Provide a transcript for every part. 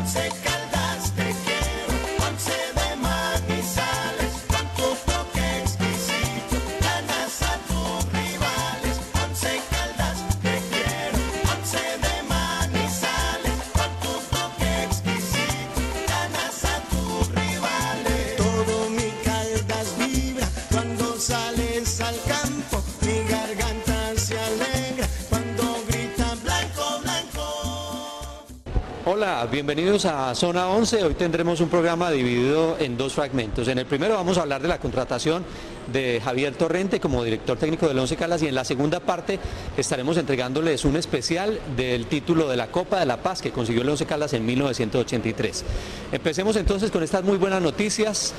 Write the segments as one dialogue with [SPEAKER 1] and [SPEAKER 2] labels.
[SPEAKER 1] Once Caldas te quiero, Once de Manizales, con tu toque exquisito, ganas a tus rivales. Once Caldas te quiero, Once de Manizales, con tu toque exquisito, ganas a tus rivales. Todo mi Caldas vibra cuando sales al campo, mi garganta se alegra cuando grita blanco, blanco.
[SPEAKER 2] Hola, bienvenidos a Zona 11. Hoy tendremos un programa dividido en dos fragmentos. En el primero vamos a hablar de la contratación de Javier Torrente como director técnico del Once Caldas, y en la segunda parte estaremos entregándoles un especial del título de la Copa de la Paz que consiguió el Once Caldas en 1983. Empecemos entonces con estas muy buenas noticias.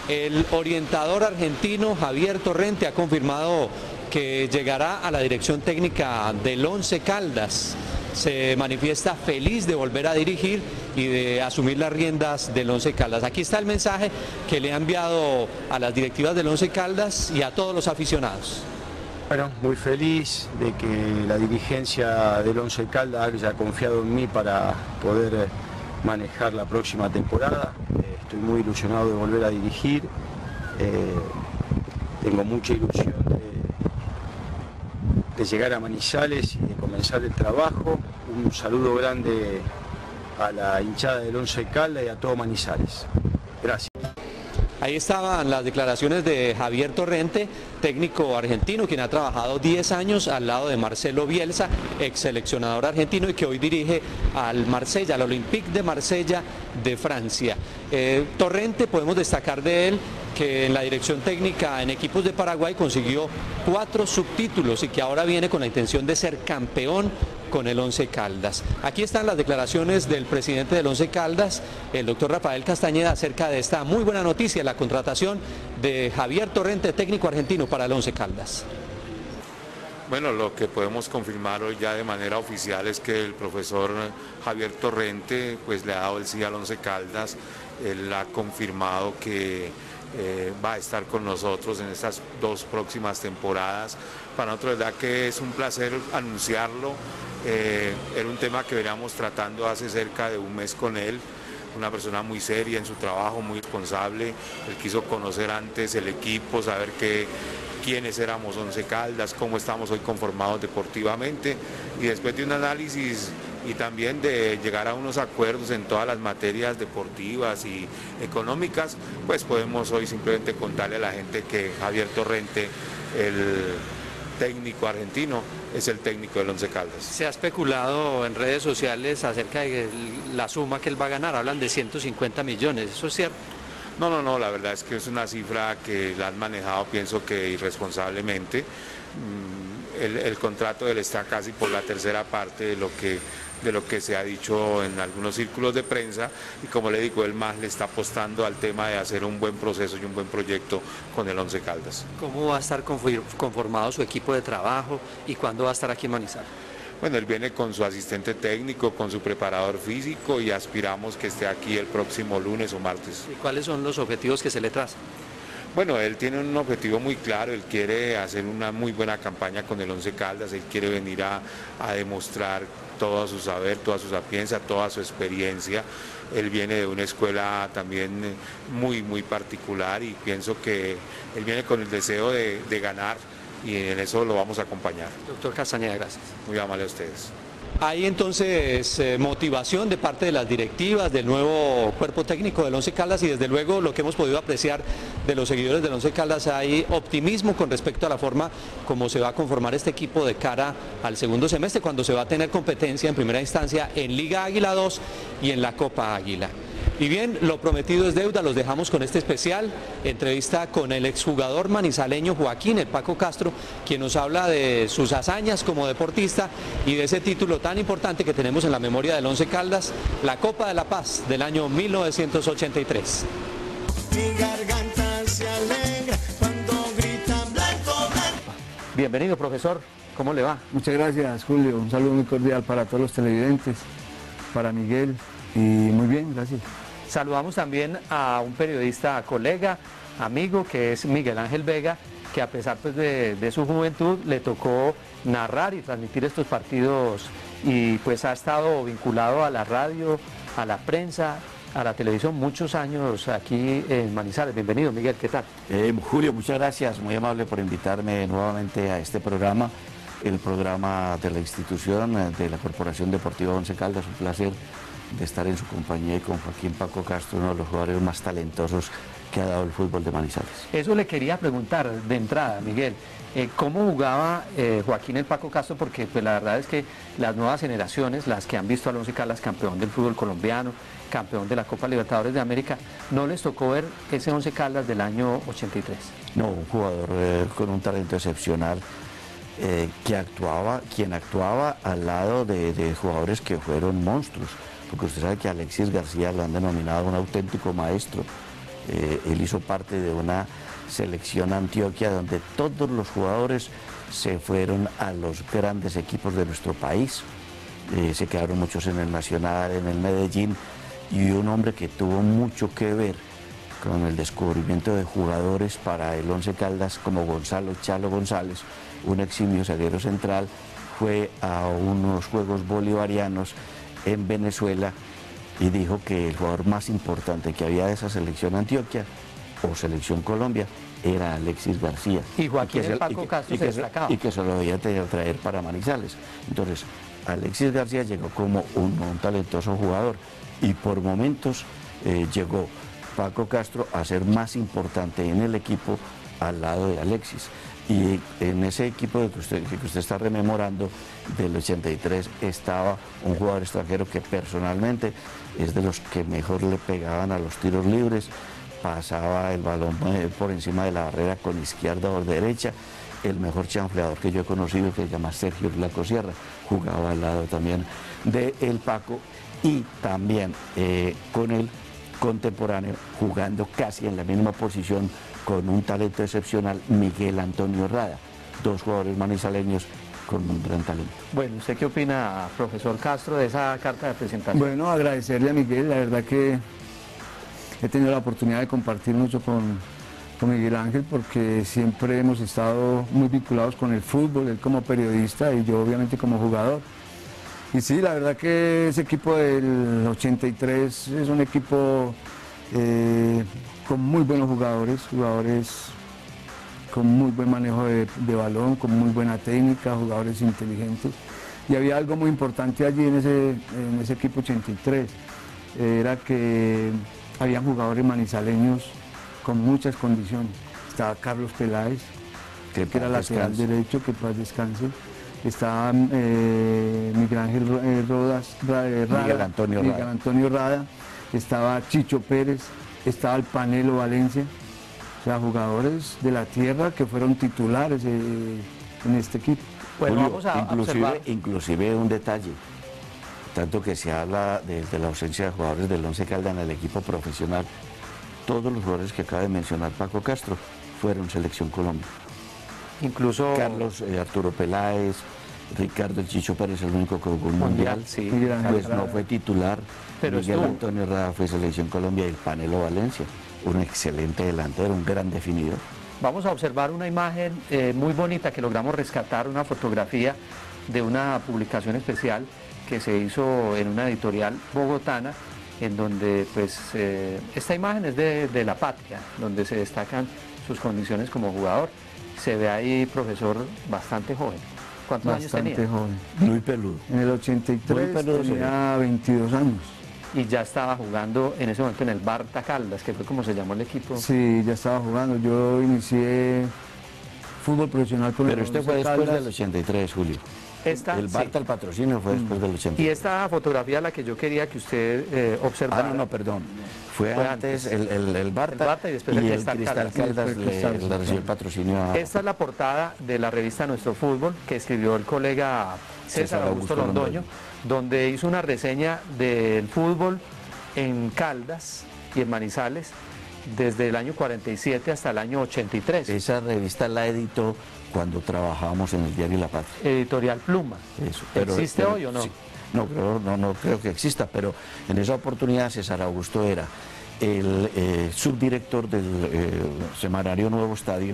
[SPEAKER 2] El orientador argentino Javier Torrente ha confirmado que llegará a la dirección técnica del Once Caldas. Se manifiesta feliz de volver a dirigir y de asumir las riendas del Once Caldas. Aquí está el mensaje que le ha enviado a las directivas del Once Caldas y a todos los aficionados.
[SPEAKER 3] Bueno, muy feliz de que la dirigencia del Once Caldas haya confiado en mí para poder manejar la próxima temporada. Estoy muy ilusionado de volver a dirigir. Tengo mucha ilusión de llegar a Manizales y de comenzar el trabajo. Un saludo grande a la hinchada del Once Caldas y a todo Manizales. Gracias.
[SPEAKER 2] Ahí estaban las declaraciones de Javier Torrente, técnico argentino, quien ha trabajado 10 años al lado de Marcelo Bielsa, ex seleccionador argentino y que hoy dirige al Marsella, al Olympique de Marsella de Francia. Torrente, podemos destacar de él que en la dirección técnica en equipos de Paraguay consiguió 4 subtítulos y que ahora viene con la intención de ser campeón con el Once Caldas. Aquí están las declaraciones del presidente del Once Caldas, el doctor Rafael Castañeda, acerca de esta muy buena noticia, la contratación de Javier Torrente, técnico argentino para el Once Caldas.
[SPEAKER 4] Bueno, lo que podemos confirmar hoy ya de manera oficial es que el profesor Javier Torrente pues le ha dado el sí al Once Caldas. Él ha confirmado que va a estar con nosotros en estas 2 próximas temporadas. Para nosotros, la verdad que es un placer anunciarlo. Era un tema que veníamos tratando hace cerca de un mes con él. Una persona muy seria en su trabajo, muy responsable. Él quiso conocer antes el equipo, saber quiénes éramos Once Caldas, cómo estamos hoy conformados deportivamente, y después de un análisis y también de llegar a unos acuerdos en todas las materias deportivas y económicas, pues podemos hoy simplemente contarle a la gente que Javier Torrente, el técnico argentino, es el técnico del Once Caldas.
[SPEAKER 2] Se ha especulado en redes sociales acerca de la suma que él va a ganar, hablan de 150 millones, ¿eso es cierto?
[SPEAKER 4] No, la verdad es que es una cifra que la han manejado, pienso que irresponsablemente. El contrato de él está casi por la tercera parte de lo que se ha dicho en algunos círculos de prensa, y como le digo, él más le está apostando al tema de hacer un buen proceso y un buen proyecto con el Once Caldas.
[SPEAKER 2] ¿Cómo va a estar conformado su equipo de trabajo y cuándo va a estar aquí en Manizales?
[SPEAKER 4] Bueno, él viene con su asistente técnico, con su preparador físico, y aspiramos que esté aquí el próximo lunes o martes.
[SPEAKER 2] ¿Y cuáles son los objetivos que se le trazan?
[SPEAKER 4] Bueno, él tiene un objetivo muy claro, él quiere hacer una muy buena campaña con el Once Caldas, él quiere venir a demostrar todo su saber, toda su sapiencia, toda su experiencia. Él viene de una escuela también muy particular, y pienso que él viene con el deseo de ganar, y en eso lo vamos a acompañar.
[SPEAKER 2] Doctor Castañeda, gracias.
[SPEAKER 4] Muy amable a ustedes.
[SPEAKER 2] Hay entonces motivación de parte de las directivas, del nuevo cuerpo técnico del Once Caldas, y desde luego lo que hemos podido apreciar de los seguidores del Once Caldas, hay optimismo con respecto a la forma como se va a conformar este equipo de cara al segundo semestre, cuando se va a tener competencia en primera instancia en Liga Águila 2 y en la Copa Águila. Y bien, lo prometido es deuda, los dejamos con este especial, entrevista con el exjugador manizaleño Joaquín El Paco Castro, quien nos habla de sus hazañas como deportista y de ese título tan importante que tenemos en la memoria del Once Caldas, la Copa de la Paz del año 1983.
[SPEAKER 1] Mi garganta se alegra cuando gritan blanco, blanco.
[SPEAKER 2] Bienvenido, profesor, ¿cómo le va?
[SPEAKER 5] Muchas gracias, Julio. Un saludo muy cordial para todos los televidentes, para Miguel, y muy bien, gracias.
[SPEAKER 2] Saludamos también a un periodista colega, amigo, que es Miguel Ángel Vega, que a pesar pues, de su juventud le tocó narrar y transmitir estos partidos, y pues ha estado vinculado a la radio a la prensa, a la televisión, muchos años aquí en Manizales. Bienvenido, Miguel, ¿qué tal?
[SPEAKER 6] Julio, muchas gracias, muy amable por invitarme nuevamente a este programa, el programa de la institución de la Corporación Deportiva Once Caldas. Un placer de estar en su compañía y con Joaquín Paco Castro, uno de los jugadores más talentosos que ha dado el fútbol de Manizales.
[SPEAKER 2] Eso le quería preguntar de entrada, Miguel. ¿Cómo jugaba Joaquín el Paco Castro? Porque pues, la verdad es que las nuevas generaciones, las que han visto al Once Caldas campeón del fútbol colombiano, campeón de la Copa Libertadores de América, no les tocó ver ese Once Caldas del año 83.
[SPEAKER 6] No, un jugador con un talento excepcional, quien actuaba al lado de jugadores que fueron monstruos, porque usted sabe que Alexis García lo han denominado un auténtico maestro. Él hizo parte de una selección Antioquia donde todos los jugadores se fueron a los grandes equipos de nuestro país. Se quedaron muchos en el Nacional, en el Medellín, y un hombre que tuvo mucho que ver con el descubrimiento de jugadores para el Once Caldas como Gonzalo Chalo González, un eximio zaguero central, fue a unos Juegos Bolivarianos en Venezuela y dijo que el jugador más importante que había de esa selección Antioquia o selección Colombia era Alexis García.
[SPEAKER 2] Y Joaquín el Paco Castro se destacaba.
[SPEAKER 6] Y que se lo debía traer para Manizales. Entonces, Alexis García llegó como un talentoso jugador y por momentos llegó Paco Castro a ser más importante en el equipo al lado de Alexis. Y en ese equipo que usted está rememorando del 83 estaba un jugador extranjero que personalmente es de los que mejor le pegaban a los tiros libres, pasaba el balón por encima de la barrera con izquierda o derecha. El mejor chanfleador que yo he conocido, que se llama Sergio Blanco Sierra, jugaba al lado también de el Paco y también con el contemporáneo, jugando casi en la misma posición con un talento excepcional, Miguel Antonio Rada, dos jugadores manizaleños con un gran talento.
[SPEAKER 2] Bueno, ¿usted qué opina, profesor Castro, de esa carta de presentación?
[SPEAKER 5] Bueno, agradecerle a Miguel, la verdad que he tenido la oportunidad de compartir mucho con Miguel Ángel porque siempre hemos estado muy vinculados con el fútbol, él como periodista y yo obviamente como jugador. Y sí, la verdad que ese equipo del 83 es un equipo con muy buenos jugadores con muy buen manejo de balón, con muy buena técnica, jugadores inteligentes. Y había algo muy importante allí en ese equipo 83, era que habían jugadores manizaleños con muchas condiciones. Estaba Carlos Peláez, que era lateral derecho, que paz descanse. Estaba Miguel Ángel
[SPEAKER 6] Miguel
[SPEAKER 5] Antonio Rada, estaba Chicho Pérez, estaba el Panelo Valencia, o sea, jugadores de la tierra que fueron titulares en este equipo.
[SPEAKER 2] Bueno,
[SPEAKER 6] Julio,
[SPEAKER 2] vamos a observar.
[SPEAKER 6] Inclusive un detalle, tanto que se habla de la ausencia de jugadores del Once Caldas en el equipo profesional, todos los jugadores que acaba de mencionar Paco Castro fueron Selección Colombia.
[SPEAKER 2] Incluso
[SPEAKER 6] Carlos Arturo Peláez, Ricardo el Chicho Pérez, el único que jugó un mundial,
[SPEAKER 2] sí.
[SPEAKER 6] Pues no fue titular,
[SPEAKER 2] pero
[SPEAKER 6] Miguel
[SPEAKER 2] estuvo.
[SPEAKER 6] Antonio Rada fue Selección Colombia y el Panelo Valencia, un excelente delantero, un gran definidor.
[SPEAKER 2] Vamos a observar una imagen muy bonita que logramos rescatar, una fotografía de una publicación especial que se hizo en una editorial bogotana, en donde pues esta imagen es de La Patria, donde se destacan sus condiciones como jugador. Se ve ahí, profesor, bastante joven. ¿Cuántos años tenía?
[SPEAKER 5] Bastante joven.
[SPEAKER 6] Muy peludo.
[SPEAKER 5] En el 83
[SPEAKER 6] Muy peludo,
[SPEAKER 5] tenía 22 años.
[SPEAKER 2] Y ya estaba jugando en ese momento en el Barta Caldas, que fue como se llamó el equipo.
[SPEAKER 5] Sí, ya estaba jugando. Yo inicié fútbol profesional con
[SPEAKER 6] Pero
[SPEAKER 5] el
[SPEAKER 6] usted
[SPEAKER 5] Once
[SPEAKER 6] fue después
[SPEAKER 5] Caldas.
[SPEAKER 6] del 83, Julio.
[SPEAKER 2] Esta,
[SPEAKER 6] El
[SPEAKER 2] sí.
[SPEAKER 6] Barta, el patrocinio fue después del 83.
[SPEAKER 2] Y esta fotografía la que yo quería que usted observara.
[SPEAKER 6] No, perdón. Fue
[SPEAKER 2] antes.
[SPEAKER 6] antes el Barta,
[SPEAKER 2] El Barta y después el Cristal
[SPEAKER 6] Cristal
[SPEAKER 2] Caldas.
[SPEAKER 6] Caldas
[SPEAKER 5] Sí, fue Cristal.
[SPEAKER 6] le recibió el patrocinio a...
[SPEAKER 2] Esta es la portada de la revista Nuestro Fútbol que escribió el colega César Augusto Londoño, donde hizo una reseña del fútbol en Caldas y en Manizales desde el año 47 hasta el año 83.
[SPEAKER 6] Esa revista la editó cuando trabajábamos en el diario La Patria.
[SPEAKER 2] Editorial Pluma.
[SPEAKER 6] Eso,
[SPEAKER 2] ¿Existe hoy o no?
[SPEAKER 6] Sí. No creo que exista, pero en esa oportunidad César Augusto era el subdirector del semanario Nuevo Estadio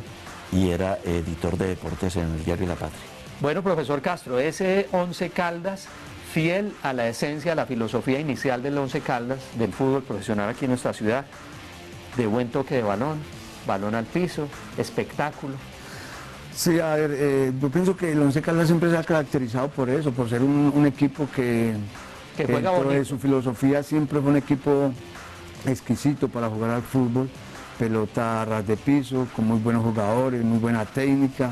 [SPEAKER 6] y era editor de deportes en el diario La Patria.
[SPEAKER 2] Bueno, profesor Castro, ese Once Caldas fiel a la esencia, a la filosofía inicial del Once Caldas, del fútbol profesional aquí en nuestra ciudad, de buen toque de balón, balón al piso, espectáculo.
[SPEAKER 5] Sí, a ver, yo pienso que el Once Caldas siempre se ha caracterizado por eso, por ser un equipo que
[SPEAKER 2] juega
[SPEAKER 5] dentro de
[SPEAKER 2] bonito.
[SPEAKER 5] su filosofía siempre fue un equipo exquisito para jugar al fútbol, pelota a ras de piso, con muy buenos jugadores, muy buena técnica.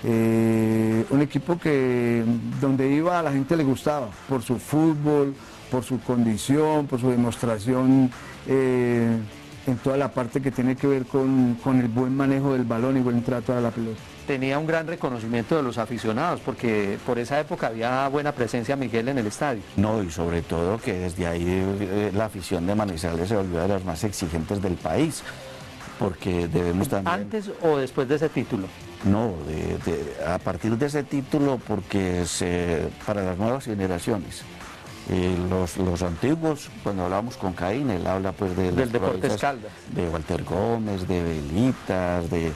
[SPEAKER 5] Un equipo que donde iba a la gente le gustaba, por su fútbol, por su condición, por su demostración en toda la parte que tiene que ver con el buen manejo del balón y buen trato a la pelota.
[SPEAKER 2] Tenía un gran reconocimiento de los aficionados, porque por esa época había buena presencia, Miguel, en el estadio.
[SPEAKER 6] No, y sobre todo que desde ahí la afición de Manizales se volvió de las más exigentes del país, porque debemos también...
[SPEAKER 2] ¿Antes o después de ese título?
[SPEAKER 6] No, a partir de ese título, porque para las nuevas generaciones, los antiguos, cuando hablamos con Caín, él habla pues de
[SPEAKER 2] Del Deportes Caldas,
[SPEAKER 6] de Walter Gómez, de Velitas, de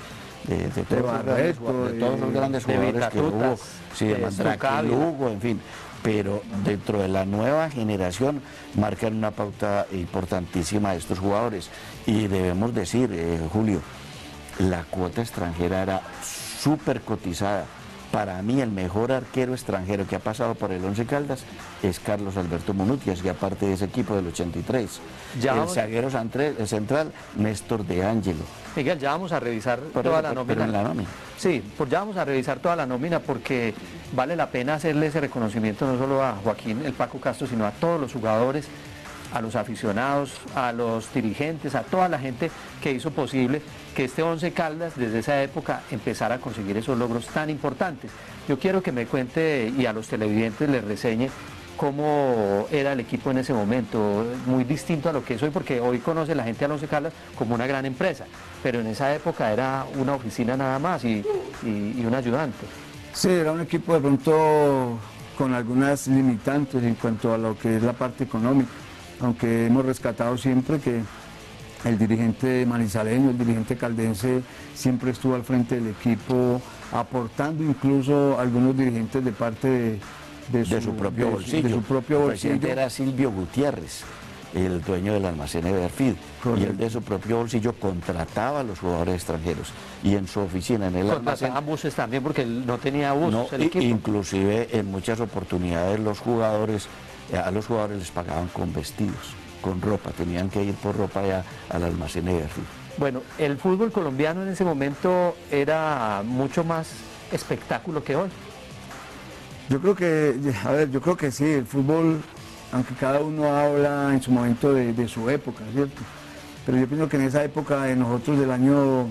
[SPEAKER 6] todos los grandes jugadores que hubo, sí, de Mandrake, Lugo, en fin. Pero dentro de la nueva generación marcan una pauta importantísima de estos jugadores. Y debemos decir, Julio, la cuota extranjera era súper cotizada. Para mí el mejor arquero extranjero que ha pasado por el Once Caldas es Carlos Alberto Munutias, que aparte de ese equipo del 83. El zaguero central, Néstor De Angelo.
[SPEAKER 2] Miguel, ya vamos a revisar toda la nómina. Sí, pues ya vamos a revisar toda la nómina, porque vale la pena hacerle ese reconocimiento no solo a Joaquín el Paco Castro, sino a todos los jugadores, a los aficionados, a los dirigentes, a toda la gente que hizo posible que este Once Caldas desde esa época empezara a conseguir esos logros tan importantes. Yo quiero que me cuente y a los televidentes les reseñe cómo era el equipo en ese momento, muy distinto a lo que es hoy, porque hoy conoce la gente al Once Caldas como una gran empresa, pero en esa época era una oficina nada más y un ayudante.
[SPEAKER 5] Sí, era un equipo de pronto con algunas limitantes en cuanto a lo que es la parte económica, aunque hemos rescatado siempre que el dirigente manizaleño, el dirigente caldense siempre estuvo al frente del equipo, aportando incluso algunos dirigentes de parte de su propio bolsillo.
[SPEAKER 6] El presidente era Silvio Gutiérrez, el dueño del almacén Everfeed, y él de su propio bolsillo contrataba a los jugadores extranjeros, y en su oficina, en el almacén...
[SPEAKER 2] Contrataba buses también, porque él no tenía buses,
[SPEAKER 6] no,
[SPEAKER 2] el equipo.
[SPEAKER 6] Inclusive en muchas oportunidades a los jugadores les pagaban con vestidos, con ropa, tenían que ir por ropa ya al almacén Everfeed.
[SPEAKER 2] Bueno, el fútbol colombiano en ese momento era mucho más espectáculo que hoy.
[SPEAKER 5] Yo creo que sí, el fútbol, aunque cada uno habla en su momento de su época, ¿cierto? Pero yo pienso que en esa época de nosotros del año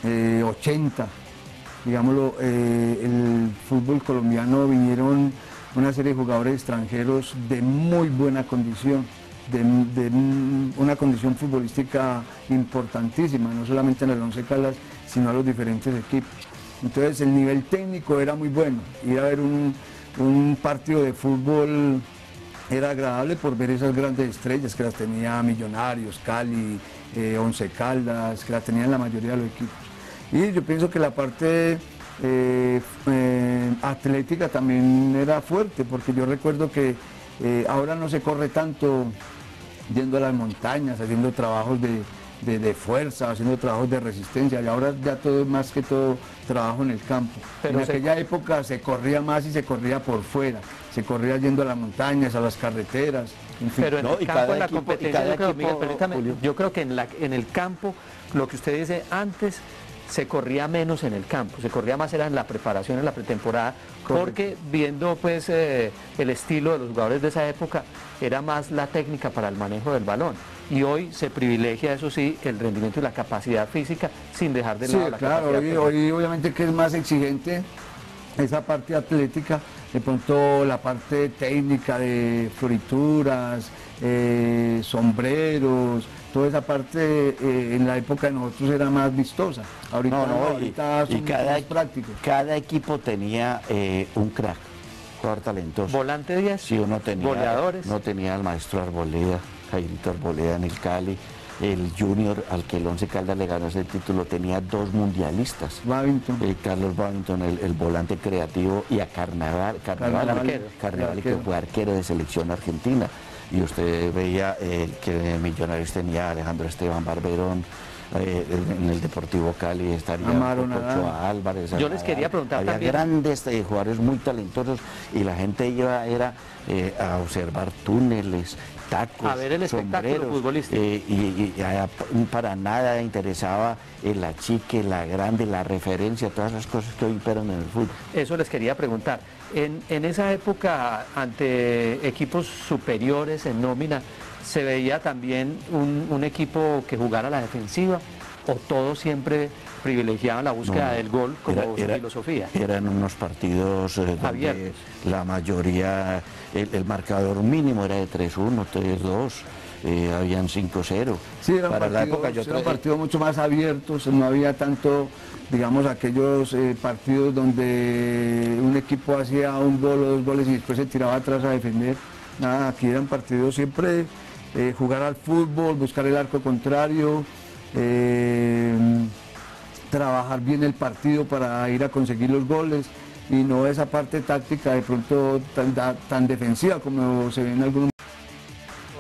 [SPEAKER 5] 80, digámoslo, el fútbol colombiano vinieron una serie de jugadores extranjeros de muy buena condición, de una condición futbolística importantísima, no solamente en el Once Caldas, sino a los diferentes equipos. Entonces el nivel técnico era muy bueno, ir a ver un partido de fútbol era agradable por ver esas grandes estrellas que las tenía Millonarios, Cali, Once Caldas, que las tenían la mayoría de los equipos. Y yo pienso que la parte atlética también era fuerte, porque yo recuerdo que ahora no se corre tanto yendo a las montañas, haciendo trabajos de fuerza, haciendo trabajos de resistencia, y ahora ya todo es más que todo trabajo en el campo. Pero en aquella época se corría más y se corría por fuera, se corría yendo a las montañas, a las carreteras, en fin.
[SPEAKER 2] Pero en el campo, en la competencia, yo creo, Miguel, permítame, yo creo que en el campo, lo que usted dice antes, se corría menos en el campo, se corría más era en la preparación, en la pretemporada, porque viendo pues el estilo de los jugadores de esa época, era más la técnica para el manejo del balón. Y hoy se privilegia, eso sí, el rendimiento y la capacidad física, sin dejar de lado la capacidad técnica.
[SPEAKER 5] Hoy obviamente que es más exigente esa parte atlética, de pronto la parte técnica de florituras, sombreros, toda esa parte en la época de nosotros era más vistosa. Ahorita son más prácticos.
[SPEAKER 6] Cada equipo tenía un crack, jugador talentoso.
[SPEAKER 2] Volante 10,
[SPEAKER 6] sí, uno tenía,
[SPEAKER 2] goleadores.
[SPEAKER 6] No tenía al maestro Arboleda, Jairito Arboleda en el Cali, el Junior al que el Once Caldas le ganó ese título tenía 2 mundialistas.
[SPEAKER 5] Babington.
[SPEAKER 6] Carlos Babington, el volante creativo, y a Carnaval, que fue arquero de selección argentina. Y usted veía que Millonarios tenía a Alejandro Esteban Barberón, en el Deportivo Cali estaría Ochoa Álvarez.
[SPEAKER 2] Yo les quería preguntar
[SPEAKER 6] había
[SPEAKER 2] también.
[SPEAKER 6] grandes jugadores muy talentosos y la gente iba a observar túneles, tacos,
[SPEAKER 2] A ver el espectáculo
[SPEAKER 6] sombreros,
[SPEAKER 2] futbolístico.
[SPEAKER 6] y para nada interesaba el achique, la grande, la referencia, todas esas cosas que hoy imperan en el fútbol.
[SPEAKER 2] Eso les quería preguntar. En esa época, ante equipos superiores en nómina, ¿se veía también un equipo que jugara a la defensiva o todos siempre privilegiaban la búsqueda del gol como filosofía?
[SPEAKER 6] Eran unos partidos donde
[SPEAKER 2] Abiertos.
[SPEAKER 6] la mayoría, el marcador mínimo era de 3-1, 3-2. Habían 5-0.
[SPEAKER 5] Sí, eran
[SPEAKER 6] para
[SPEAKER 5] partidos,
[SPEAKER 6] la época
[SPEAKER 5] eran partidos mucho más abiertos, no había tanto, digamos, aquellos partidos donde un equipo hacía un gol o 2 goles y después se tiraba atrás a defender. Nada, aquí eran partidos siempre jugar al fútbol, buscar el arco contrario, trabajar bien el partido para ir a conseguir los goles y no esa parte táctica de pronto tan defensiva como se ve en algunos.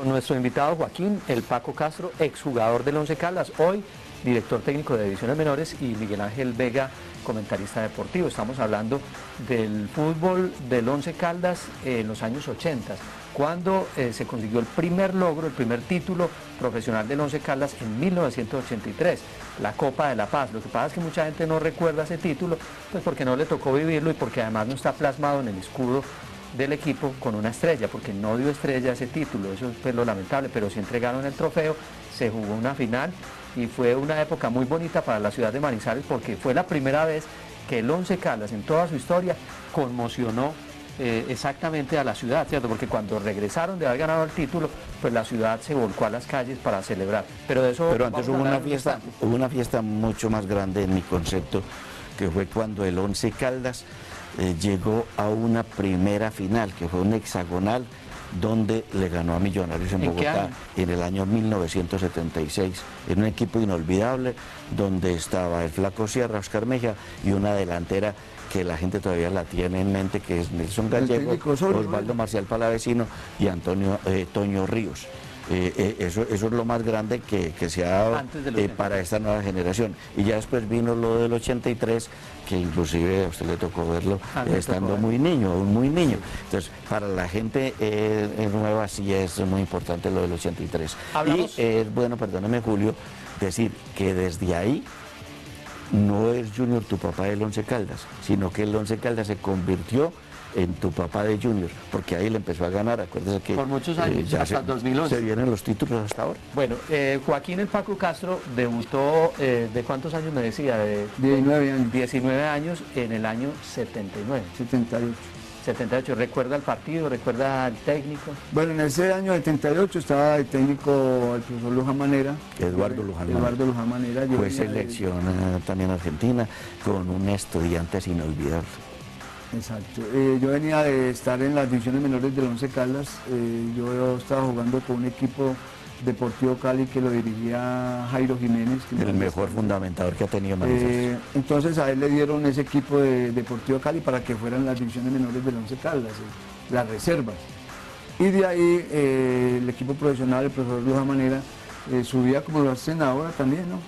[SPEAKER 2] Nuestro invitado Joaquín El Paco Castro, exjugador del Once Caldas, hoy director técnico de divisiones menores, y Miguel Ángel Vega, comentarista deportivo. Estamos hablando del fútbol del Once Caldas en los años 80, cuando se consiguió el primer logro, el primer título profesional del Once Caldas en 1983, la Copa de la Paz. Lo que pasa es que mucha gente no recuerda ese título, pues porque no le tocó vivirlo y porque además no está plasmado en el escudo del equipo con una estrella, porque no dio estrella ese título, eso es lo lamentable, pero sí entregaron el trofeo, se jugó una final y fue una época muy bonita para la ciudad de Manizales, porque fue la primera vez que el Once Caldas en toda su historia conmocionó exactamente a la ciudad, ¿cierto? Porque cuando regresaron de haber ganado el título, pues la ciudad se volcó a las calles para celebrar. Pero de eso
[SPEAKER 6] antes hubo una fiesta mucho más grande en mi concepto, que fue cuando el Once Caldas llegó a una primera final, que fue un hexagonal, donde le ganó a Millonarios en Bogotá en el año 1976. Era un equipo inolvidable, donde estaba el Flaco Sierra, Oscar Mejía, y una delantera que la gente todavía la tiene en mente, que es Nelson Gallego, Osvaldo Marcial Palavecino y Toño Ríos. Eso es lo más grande que se ha dado para esta nueva generación. Y ya después vino lo del 83, que inclusive a usted le tocó verlo estando muy niño. Entonces, para la gente nueva sí es muy importante lo del 83. ¿Hablamos? Y es bueno, perdóname Julio, decir que desde ahí no es Junior tu papá del Once Caldas, sino que el Once Caldas se convirtió en tu papá de Junior, porque ahí le empezó a ganar. Acuérdese que
[SPEAKER 2] por muchos años, hasta el 2011.
[SPEAKER 6] Se vienen los títulos hasta ahora.
[SPEAKER 2] Bueno, Joaquín El Paco Castro debutó, ¿de cuántos años me decía? De
[SPEAKER 5] 19 años.
[SPEAKER 2] 19 años en el año 79. 78. ¿Recuerda el partido? ¿Recuerda el técnico?
[SPEAKER 5] Bueno, en ese año 78 estaba el técnico, el profesor Luján Manera.
[SPEAKER 6] Eduardo Luján Manera. Fue selección también argentina, con un Estudiantes inolvidable.
[SPEAKER 5] Exacto. Yo venía de estar en las divisiones menores del Once Caldas. Yo estaba jugando con un equipo Deportivo Cali que lo dirigía Jairo Jiménez.
[SPEAKER 6] El mejor fundamentador que ha tenido Manizales.
[SPEAKER 5] Entonces a él le dieron ese equipo de Deportivo Cali para que fueran las divisiones menores del Once Caldas, las reservas. Y de ahí el equipo profesional, el profesor Luján Manera, subía como lo hacen ahora también, ¿no?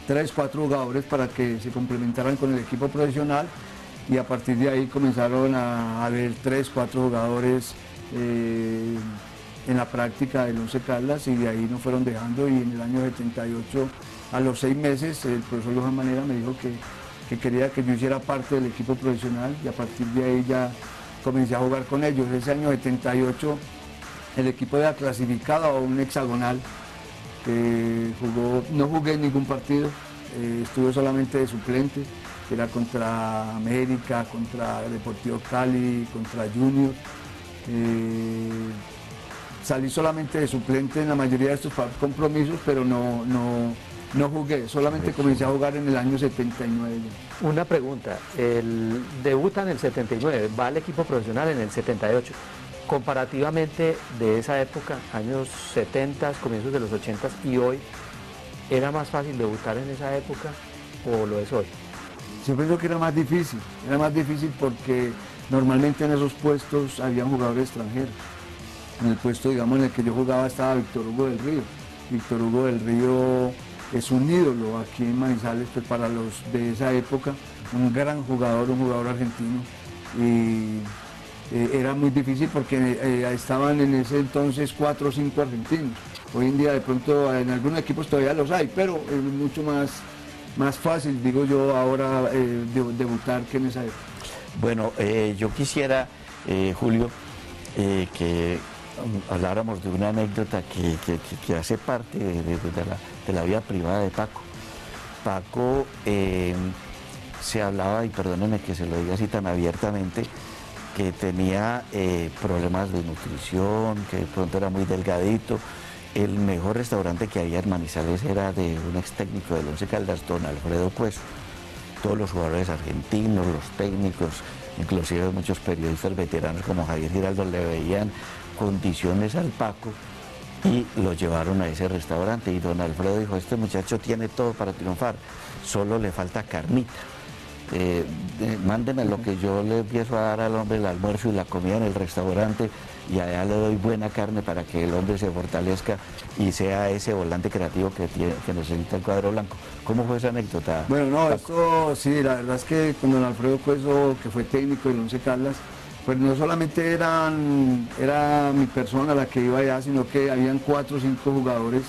[SPEAKER 5] 3, 4 jugadores para que se complementaran con el equipo profesional. Y a partir de ahí comenzaron a haber 3, 4 jugadores en la práctica del Once Caldas, y de ahí nos fueron dejando, y en el año 78, a los 6 meses, el profesor Luján Manera me dijo que quería que yo hiciera parte del equipo profesional, y a partir de ahí ya comencé a jugar con ellos. Ese año 78 el equipo era clasificado a un hexagonal, no jugué en ningún partido, estuve solamente de suplente, que era contra América, contra Deportivo Cali, contra Junior. Salí solamente de suplente en la mayoría de estos compromisos, pero no jugué, solamente comencé a jugar en el año 79.
[SPEAKER 2] Una pregunta, debuta en el 79, va al equipo profesional en el 78.
[SPEAKER 7] Comparativamente de esa época, años 70, comienzos de los 80 y hoy, ¿era más fácil debutar en esa época o lo es hoy?
[SPEAKER 5] Yo pienso que era más difícil porque normalmente en esos puestos había jugadores extranjeros. En el puesto, digamos, en el que yo jugaba estaba Víctor Hugo del Río. Víctor Hugo del Río es un ídolo aquí en Manizales, pues para los de esa época, un gran jugador, un jugador argentino. Y era muy difícil porque estaban en ese entonces 4 o 5 argentinos. Hoy en día de pronto en algunos equipos todavía los hay, pero es mucho más fácil, digo yo, ahora debutar que en esa época.
[SPEAKER 6] Bueno, yo quisiera, Julio, que habláramos de una anécdota que hace parte de la vida privada de Paco. Paco se hablaba, y perdónenme que se lo diga así tan abiertamente, que tenía problemas de nutrición, que de pronto era muy delgadito. El mejor restaurante que había en Manizales era de un ex técnico del Once Caldas, don Alfredo Cueso. Todos los jugadores argentinos, los técnicos, inclusive muchos periodistas veteranos como Javier Giraldo le veían condiciones al Paco y lo llevaron a ese restaurante. Y don Alfredo dijo, este muchacho tiene todo para triunfar, solo le falta carnita. Mándenme lo que yo le empiezo a dar al hombre, el almuerzo y la comida en el restaurante, y allá le doy buena carne para que el hombre se fortalezca y sea ese volante creativo que necesita el cuadro blanco. ¿Cómo fue esa anécdota?
[SPEAKER 5] Bueno, no, esto sí, la verdad es que con don Alfredo Cueso, que fue técnico del Once Caldas, pues no solamente era mi persona la que iba allá, sino que habían 4 o 5 jugadores,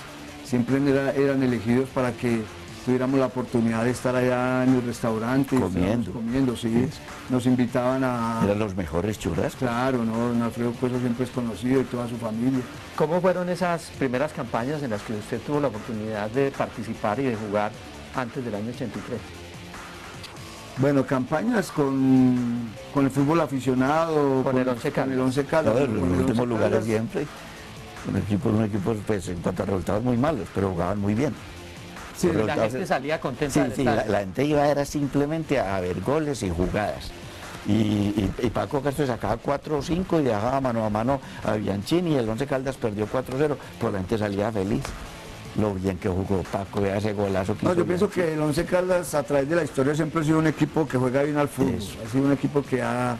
[SPEAKER 5] siempre eran elegidos para que tuviéramos la oportunidad de estar allá en el restaurante. Comiendo, sí. Nos invitaban a...
[SPEAKER 6] ¿Eran los mejores churrascos?
[SPEAKER 5] Claro, no, don Alfredo Cueso siempre es conocido y toda su familia.
[SPEAKER 7] ¿Cómo fueron esas primeras campañas en las que usted tuvo la oportunidad de participar y de jugar antes del año 83?
[SPEAKER 5] Bueno, campañas con el fútbol aficionado,
[SPEAKER 7] con el Once
[SPEAKER 5] Caldas.
[SPEAKER 6] No, en los últimos lugares siempre. Un equipo pues, en cuanto a resultados muy malos, pero jugaban muy bien.
[SPEAKER 7] Sí, la gente salía contenta.
[SPEAKER 6] Sí, la gente iba era simplemente a ver goles y jugadas. Y Paco Castro sacaba 4 o 5 y dejaba mano a mano a Bianchini, y el Once Caldas perdió 4-0, pero la gente salía feliz. Lo bien que jugó Paco, vea ese golazo que hizo.
[SPEAKER 5] Yo pienso que el Once Caldas a través de la historia siempre ha sido un equipo que juega bien al fútbol. Eso. Ha sido un equipo que ha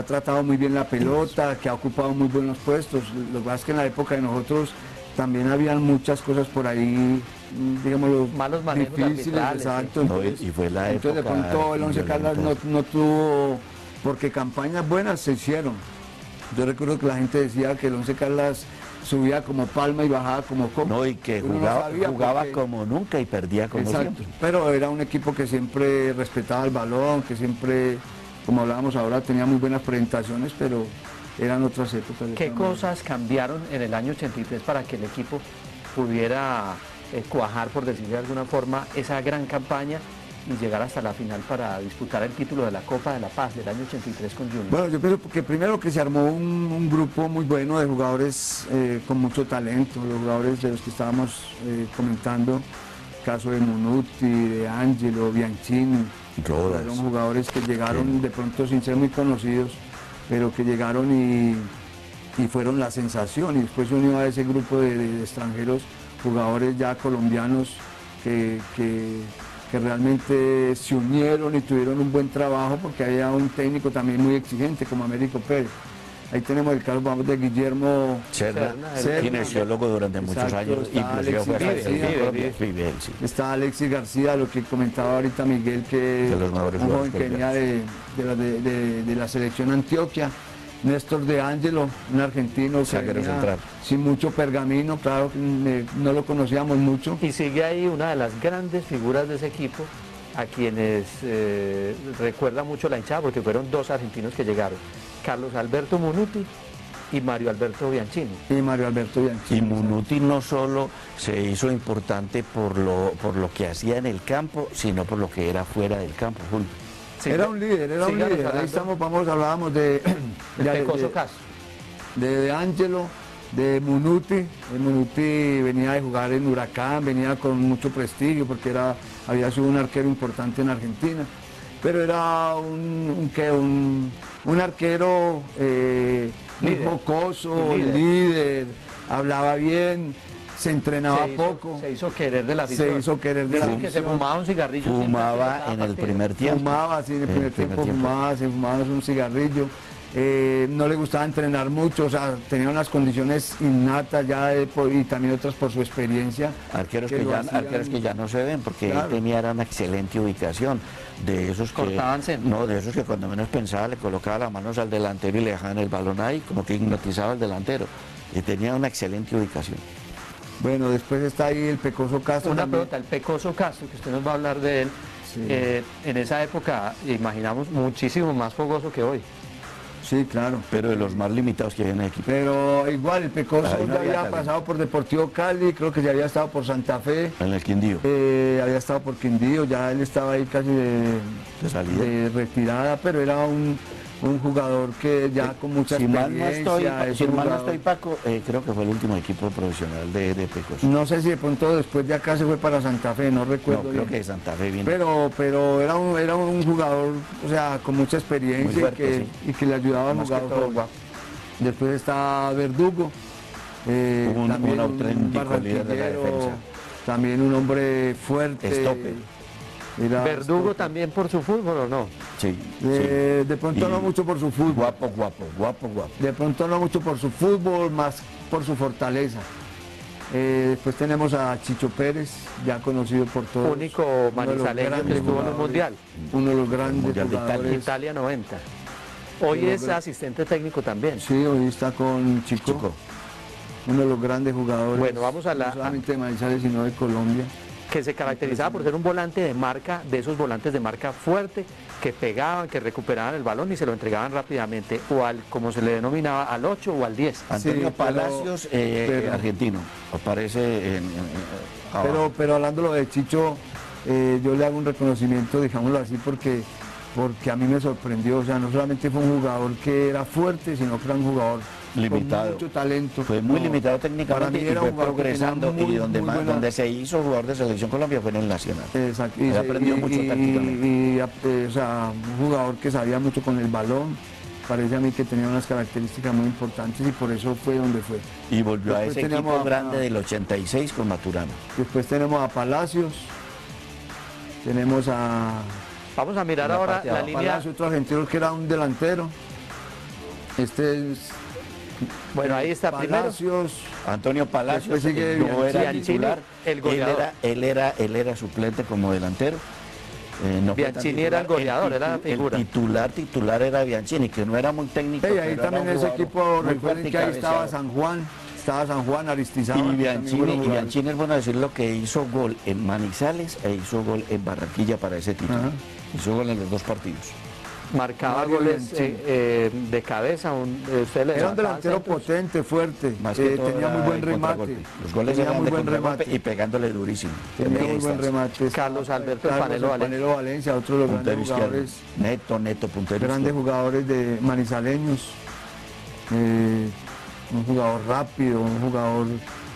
[SPEAKER 5] tratado muy bien la pelota, que ha ocupado muy buenos puestos. Lo que pasa es que en la época de nosotros también habían muchas cosas por ahí, digamos,
[SPEAKER 7] malos manejos
[SPEAKER 5] difíciles, exacto.
[SPEAKER 6] No, y fue la época.
[SPEAKER 5] Entonces de pronto el Once Caldas no tuvo, porque campañas buenas se hicieron. Yo recuerdo que la gente decía que el Once Caldas subía como palma y bajaba como coco.
[SPEAKER 6] No, y que jugaba como nunca y perdía como siempre.
[SPEAKER 5] Pero era un equipo que siempre respetaba el balón, que siempre, como hablábamos ahora, tenía muy buenas presentaciones, pero eran otras épocas.
[SPEAKER 7] ¿Qué cosas cambiaron en el año 83 para que el equipo pudiera cuajar, por decirlo de alguna forma, esa gran campaña y llegar hasta la final para disputar el título de la Copa de la Paz del año 83 con Junior?
[SPEAKER 5] Bueno, yo pienso que primero que se armó un grupo muy bueno de jugadores con mucho talento, los jugadores de los que estábamos comentando, caso de Munuti, de Angelo, Bianchini, fueron jugadores que llegaron de pronto sin ser muy conocidos, pero que llegaron y fueron la sensación, y después se unió a ese grupo de extranjeros, jugadores ya colombianos que realmente se unieron y tuvieron un buen trabajo, porque había un técnico también muy exigente como Américo Pérez. Ahí tenemos el caso, vamos, de Guillermo
[SPEAKER 6] Serna, kinesiólogo durante muchos años, inclusive fue
[SPEAKER 5] Está Alexis García, lo que comentaba ahorita Miguel, que un joven que venía de la selección Antioquia. Néstor de Angelo, un argentino que venía sin mucho pergamino, claro, no lo conocíamos mucho.
[SPEAKER 7] Y sigue ahí una de las grandes figuras de ese equipo, a quienes recuerda mucho la hinchada, porque fueron 2 argentinos que llegaron, Carlos Alberto Munuti y Mario Alberto Bianchini.
[SPEAKER 6] Y Munuti no solo se hizo importante por lo que hacía en el campo, sino por lo que era fuera del campo, Julio.
[SPEAKER 5] Sí, era un líder. Ahí hablábamos de Angelo, de Munuti. Munuti venía de jugar en Huracán, venía con mucho prestigio porque había sido un arquero importante en Argentina. Pero era un arquero muy jocoso,
[SPEAKER 7] líder.
[SPEAKER 5] líder, hablaba bien, se entrenaba poco.
[SPEAKER 7] Se hizo querer de la afición.
[SPEAKER 5] Se hizo querer de la
[SPEAKER 7] Dicen que se
[SPEAKER 5] afición.
[SPEAKER 7] fumaba un cigarrillo.
[SPEAKER 6] Fumaba en el primer tiempo.
[SPEAKER 5] Fumaba, sí, en el primer tiempo fumaba, se fumaba un cigarrillo. No le gustaba entrenar mucho, o sea, tenía unas condiciones innatas ya y también otras por su experiencia.
[SPEAKER 6] Arqueros que ya no se ven, porque
[SPEAKER 5] Claro.
[SPEAKER 6] él tenía una excelente ubicación, de esos que
[SPEAKER 7] Cortaban centro.
[SPEAKER 6] no, de esos que cuando menos pensaba le colocaba las manos al delantero y le dejaban el balón ahí, como que hipnotizaba al delantero, y tenía una excelente ubicación.
[SPEAKER 5] Bueno, después está ahí el Pecoso Castro.
[SPEAKER 7] Una
[SPEAKER 5] también.
[SPEAKER 7] pregunta, el Pecoso Castro, que usted nos va a hablar de él,
[SPEAKER 5] Sí.
[SPEAKER 7] en esa época imaginamos muchísimo más fogoso que hoy.
[SPEAKER 5] Sí, claro.
[SPEAKER 6] Pero de los más limitados que había en el equipo.
[SPEAKER 5] Pero igual, el Pecoso
[SPEAKER 6] Ahí no
[SPEAKER 5] ya
[SPEAKER 6] había
[SPEAKER 5] había
[SPEAKER 6] talento.
[SPEAKER 5] pasado por Deportivo Cali, creo que ya había estado por Santa Fe,
[SPEAKER 6] En el Quindío.
[SPEAKER 5] había estado por Quindío, ya él estaba ahí casi
[SPEAKER 6] De salida.
[SPEAKER 5] de retirada, pero era un jugador que ya con mucha
[SPEAKER 6] Si mal no
[SPEAKER 5] experiencia.
[SPEAKER 6] estoy,
[SPEAKER 5] es
[SPEAKER 6] si
[SPEAKER 5] un
[SPEAKER 6] mal no
[SPEAKER 5] jugador-
[SPEAKER 6] estoy, Paco, creo que fue el último equipo profesional de Pecos.
[SPEAKER 5] No sé si de pronto después de acá se fue para Santa Fe, no
[SPEAKER 6] No,
[SPEAKER 5] recuerdo
[SPEAKER 6] creo
[SPEAKER 5] bien.
[SPEAKER 6] que de Santa Fe vino.
[SPEAKER 5] Pero era un jugador, o sea, con mucha experiencia
[SPEAKER 6] Muy fuerte,
[SPEAKER 5] y que le ayudaba a
[SPEAKER 6] Más
[SPEAKER 5] jugar
[SPEAKER 6] que todo,
[SPEAKER 5] fútbol.
[SPEAKER 6] guapo.
[SPEAKER 5] Después está Verdugo, también
[SPEAKER 6] un auténtico líder de la
[SPEAKER 5] barranquillero,
[SPEAKER 6] defensa.
[SPEAKER 5] también un hombre fuerte.
[SPEAKER 6] Estope.
[SPEAKER 5] Era
[SPEAKER 7] ¿Verdugo
[SPEAKER 5] estope.
[SPEAKER 7] también por su fútbol o no?
[SPEAKER 6] Sí,
[SPEAKER 5] De pronto
[SPEAKER 6] Y
[SPEAKER 5] no mucho por su fútbol.
[SPEAKER 6] guapo.
[SPEAKER 5] De pronto no mucho por su fútbol, más por su fortaleza. Después tenemos a Chicho Pérez, ya conocido por todos.
[SPEAKER 7] Único
[SPEAKER 5] uno de los
[SPEAKER 7] manizaleño que
[SPEAKER 5] grandes
[SPEAKER 7] estuvo en un
[SPEAKER 5] jugadores,
[SPEAKER 7] mundial.
[SPEAKER 5] Uno de los grandes
[SPEAKER 6] Mundial de
[SPEAKER 5] jugadores.
[SPEAKER 7] Italia 90. Hoy es asistente técnico también.
[SPEAKER 5] Sí, hoy está con Chico, uno de los grandes jugadores.
[SPEAKER 7] Bueno, vamos a la-
[SPEAKER 5] no solamente de Manizales, sino de Colombia.
[SPEAKER 7] Que se caracterizaba por ser un volante de marca, de esos volantes de marca fuerte, que pegaban, que recuperaban el balón y se lo entregaban rápidamente, o al, como se le denominaba, al 8 o al 10.
[SPEAKER 6] Antonio
[SPEAKER 5] Sí, pero-
[SPEAKER 6] Palacios,
[SPEAKER 5] pero-
[SPEAKER 6] argentino, aparece abajo.
[SPEAKER 5] Pero hablándolo de Chicho, yo le hago un reconocimiento, digámoslo así, porque a mí me sorprendió. O sea, no solamente fue un jugador que era fuerte, sino que era un jugador
[SPEAKER 6] Limitado.
[SPEAKER 5] con mucho talento.
[SPEAKER 6] Fue muy
[SPEAKER 5] No,
[SPEAKER 6] limitado
[SPEAKER 5] para
[SPEAKER 6] técnicamente
[SPEAKER 5] mí
[SPEAKER 6] y
[SPEAKER 5] era
[SPEAKER 6] fue
[SPEAKER 5] un jugador que tenía
[SPEAKER 6] progresando,
[SPEAKER 5] muy,
[SPEAKER 6] y donde,
[SPEAKER 5] muy
[SPEAKER 6] más,
[SPEAKER 5] buena-
[SPEAKER 6] donde se hizo jugador de Selección Colombia fue en el Nacional.
[SPEAKER 5] Exacto.
[SPEAKER 6] Él aprendió mucho tácticamente.
[SPEAKER 5] O sea, un jugador que sabía mucho con el balón. Parece a mí que tenía unas características muy importantes y por eso fue donde fue.
[SPEAKER 6] Y volvió a
[SPEAKER 5] Después
[SPEAKER 6] ese
[SPEAKER 5] teníamos
[SPEAKER 6] equipo
[SPEAKER 5] a-
[SPEAKER 6] grande del 86 con Maturano.
[SPEAKER 5] Después tenemos a Palacios, tenemos a
[SPEAKER 7] Vamos a mirar
[SPEAKER 6] La
[SPEAKER 7] ahora
[SPEAKER 6] parte de
[SPEAKER 7] la
[SPEAKER 6] abajo.
[SPEAKER 7] línea.
[SPEAKER 5] Palacios, otro argentino que era un delantero. Este es
[SPEAKER 7] Bueno, ahí está primero.
[SPEAKER 5] Palacios.
[SPEAKER 6] Antonio Palacios
[SPEAKER 5] Después sigue
[SPEAKER 6] no era
[SPEAKER 7] Bianchini,
[SPEAKER 6] titular,
[SPEAKER 7] el goleador.
[SPEAKER 6] él era suplente como delantero. No fue tan
[SPEAKER 7] Bianchini era el goleador, era la figura.
[SPEAKER 6] El titular era Bianchini, que no era muy técnico.
[SPEAKER 5] Y ahí
[SPEAKER 6] pero era
[SPEAKER 5] también
[SPEAKER 6] un
[SPEAKER 5] en ese
[SPEAKER 6] jugador
[SPEAKER 5] equipo,
[SPEAKER 6] muy
[SPEAKER 5] recuerden
[SPEAKER 6] fuerte y
[SPEAKER 5] que ahí estaba
[SPEAKER 6] cabeceador.
[SPEAKER 5] San Juan, Aristizábal.
[SPEAKER 6] Y
[SPEAKER 5] que también fueron jugadores.
[SPEAKER 6] Bianchini es bueno decirlo, que hizo gol en Manizales e hizo gol en Barranquilla para ese título.
[SPEAKER 5] Ajá.
[SPEAKER 6] Hizo gol en los dos partidos.
[SPEAKER 7] Marcaba
[SPEAKER 5] Mario
[SPEAKER 7] goles
[SPEAKER 5] Bianchini.
[SPEAKER 7] de cabeza. Usted le
[SPEAKER 5] Era un
[SPEAKER 7] levantaba
[SPEAKER 5] delantero
[SPEAKER 7] centros.
[SPEAKER 5] potente, fuerte.
[SPEAKER 6] Más que todo
[SPEAKER 5] tenía
[SPEAKER 6] era
[SPEAKER 5] muy buen
[SPEAKER 6] en
[SPEAKER 5] remate.
[SPEAKER 6] contragolpe. Los goles
[SPEAKER 5] tenía
[SPEAKER 6] eran
[SPEAKER 5] muy
[SPEAKER 6] de
[SPEAKER 5] buen
[SPEAKER 6] contragolpe
[SPEAKER 5] remate.
[SPEAKER 6] y pegándole durísimo.
[SPEAKER 5] Tenía
[SPEAKER 6] de
[SPEAKER 5] muy buen
[SPEAKER 6] distancia.
[SPEAKER 5] remate.
[SPEAKER 7] Carlos Alberto
[SPEAKER 5] Carlos
[SPEAKER 7] Panelo Valencia.
[SPEAKER 5] Valencia, otro de los
[SPEAKER 6] Puntero
[SPEAKER 5] grandes
[SPEAKER 6] izquierdo.
[SPEAKER 5] jugadores.
[SPEAKER 6] Neto, puntero
[SPEAKER 5] Grandes
[SPEAKER 6] izquierdo.
[SPEAKER 5] jugadores de manizaleños. Un jugador rápido, un jugador